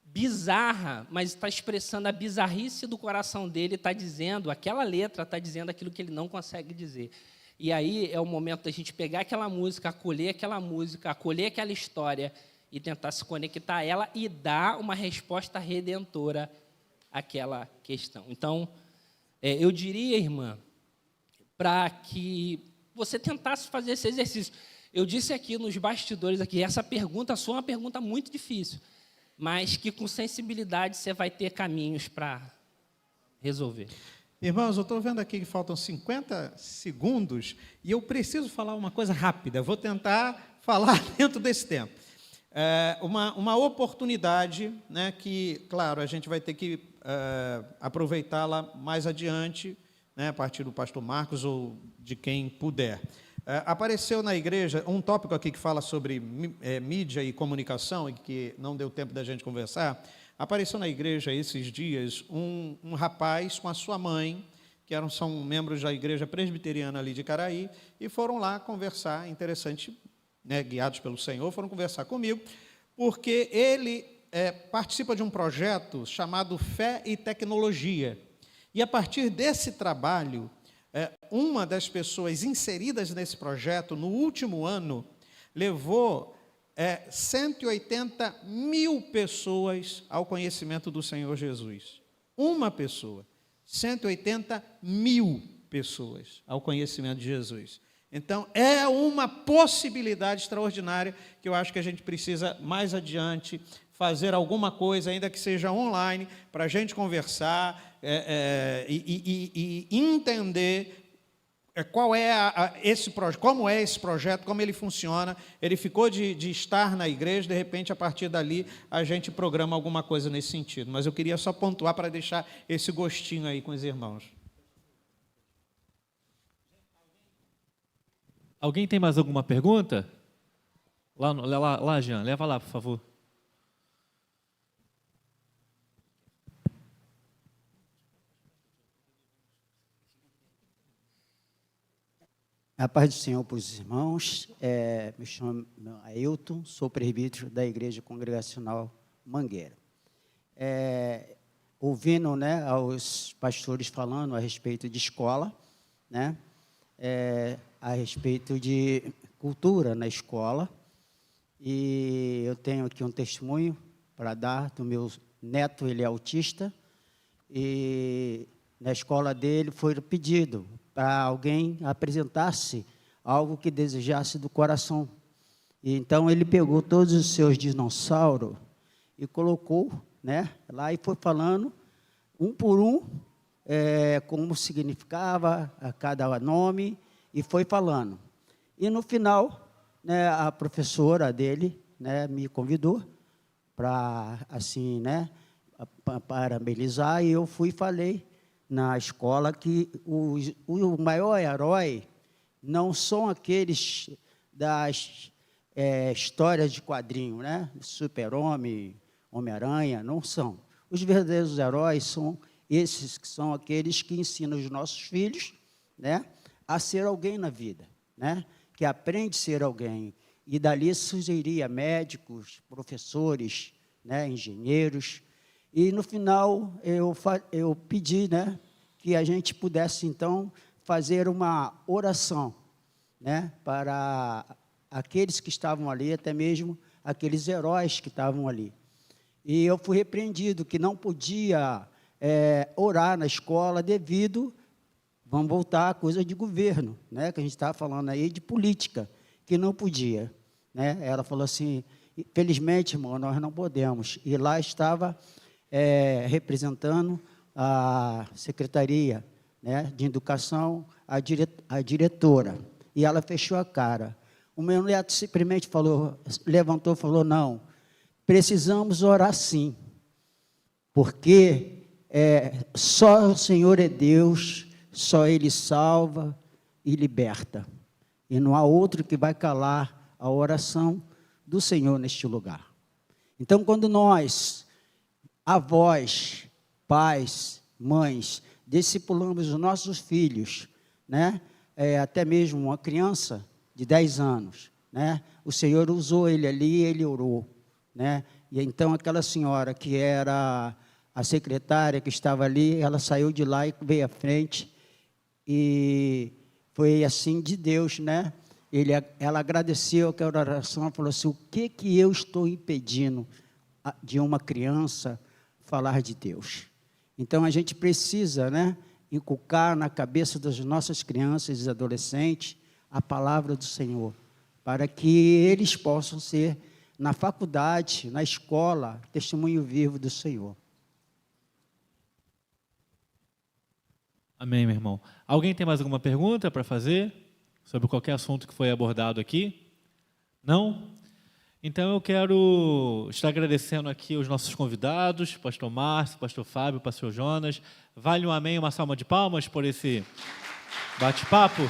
bizarra, mas está expressando a bizarrice do coração dele, está dizendo, aquela letra está dizendo aquilo que ele não consegue dizer. E aí é o momento da gente pegar aquela música, acolher aquela história e tentar se conectar a ela e dar uma resposta redentora àquela questão. Então, eu diria, irmã, para que você tentasse fazer esse exercício. Eu disse aqui nos bastidores, essa pergunta sua é uma pergunta muito difícil, mas que com sensibilidade você vai ter caminhos para resolver. Irmãos, eu estou vendo aqui que faltam 50 segundos e eu preciso falar uma coisa rápida. Vou tentar falar dentro desse tempo. Uma oportunidade, né, que, claro, a gente vai ter que aproveitá-la mais adiante, né, a partir do pastor Marcos ou de quem puder. Apareceu na igreja um tópico aqui que fala sobre mídia e comunicação, e que não deu tempo da gente conversar. Apareceu na igreja esses dias um rapaz com a sua mãe, que são membros da igreja presbiteriana ali de Caraí, e foram lá conversar, interessante, né, guiados pelo Senhor, foram conversar comigo, porque ele participa de um projeto chamado Fé e Tecnologia. E, a partir desse trabalho, uma das pessoas inseridas nesse projeto, no último ano, levou 180 mil pessoas ao conhecimento do Senhor Jesus. Uma pessoa, 180 mil pessoas ao conhecimento de Jesus. Então, é uma possibilidade extraordinária que eu acho que a gente precisa, mais adiante, fazer alguma coisa, ainda que seja online, para a gente conversar e entender qual como é esse projeto, como ele funciona. Ele ficou de estar na igreja, de repente, a partir dali, a gente programa alguma coisa nesse sentido. Mas eu queria só pontuar para deixar esse gostinho aí com os irmãos. Alguém tem mais alguma pergunta? Lá, Jean, leva lá, por favor. A paz do Senhor para os irmãos. Me chamo Ailton, sou presbítero da Igreja Congregacional Mangueira. Ouvindo, né, aos pastores falando a respeito de escola, né, a respeito de cultura na escola, e eu tenho aqui um testemunho para dar do meu neto, ele é autista, e na escola dele foi pedido para alguém apresentar-se algo que desejasse do coração. E então ele pegou todos os seus dinossauros e colocou, né, lá e foi falando, um por um, como significava a cada nome, e foi falando. E no final, né, a professora dele, né, me convidou para, assim, né, parabenizar, e eu fui e falei na escola que o maior herói não são aqueles das histórias de quadrinho, né? Super-Homem, Homem-Aranha, não são. Os verdadeiros heróis são esses que são aqueles que ensinam os nossos filhos, né, a ser alguém na vida, né? Que aprende a ser alguém. E dali surgiria médicos, professores, né, engenheiros. E, no final, eu pedi, né, que a gente pudesse, então, fazer uma oração, né, para aqueles que estavam ali, até mesmo aqueles heróis que estavam ali. E eu fui repreendido que não podia orar na escola devido, vamos voltar à coisa de governo, né, que a gente estava falando aí de política, que não podia. Né? Ela falou assim, felizmente, irmão, nós não podemos. E lá estava representando a Secretaria, né, de Educação, a diretora. E ela fechou a cara. O meu neto simplesmente levantou e falou, não, precisamos orar sim, porque só o Senhor é Deus, só Ele salva e liberta. E não há outro que vai calar a oração do Senhor neste lugar. Então, quando nós, avós, pais, mães, discipulamos os nossos filhos, né, até mesmo uma criança de 10 anos, né, o Senhor usou ele ali e ele orou. Né, e então aquela senhora que era a secretária que estava ali, ela saiu de lá e veio à frente, e foi assim de Deus, né? Ela agradeceu aquela oração, falou assim, o que eu estou impedindo de uma criança falar de Deus? Então, a gente precisa, né, inculcar na cabeça das nossas crianças e adolescentes a palavra do Senhor, para que eles possam ser, na faculdade, na escola, testemunho vivo do Senhor. Amém, meu irmão. Alguém tem mais alguma pergunta para fazer sobre qualquer assunto que foi abordado aqui? Não? Então, eu quero estar agradecendo aqui os nossos convidados, pastor Márcio, pastor Fábio, pastor Jonas. Vale um amém, uma salva de palmas por esse bate-papo?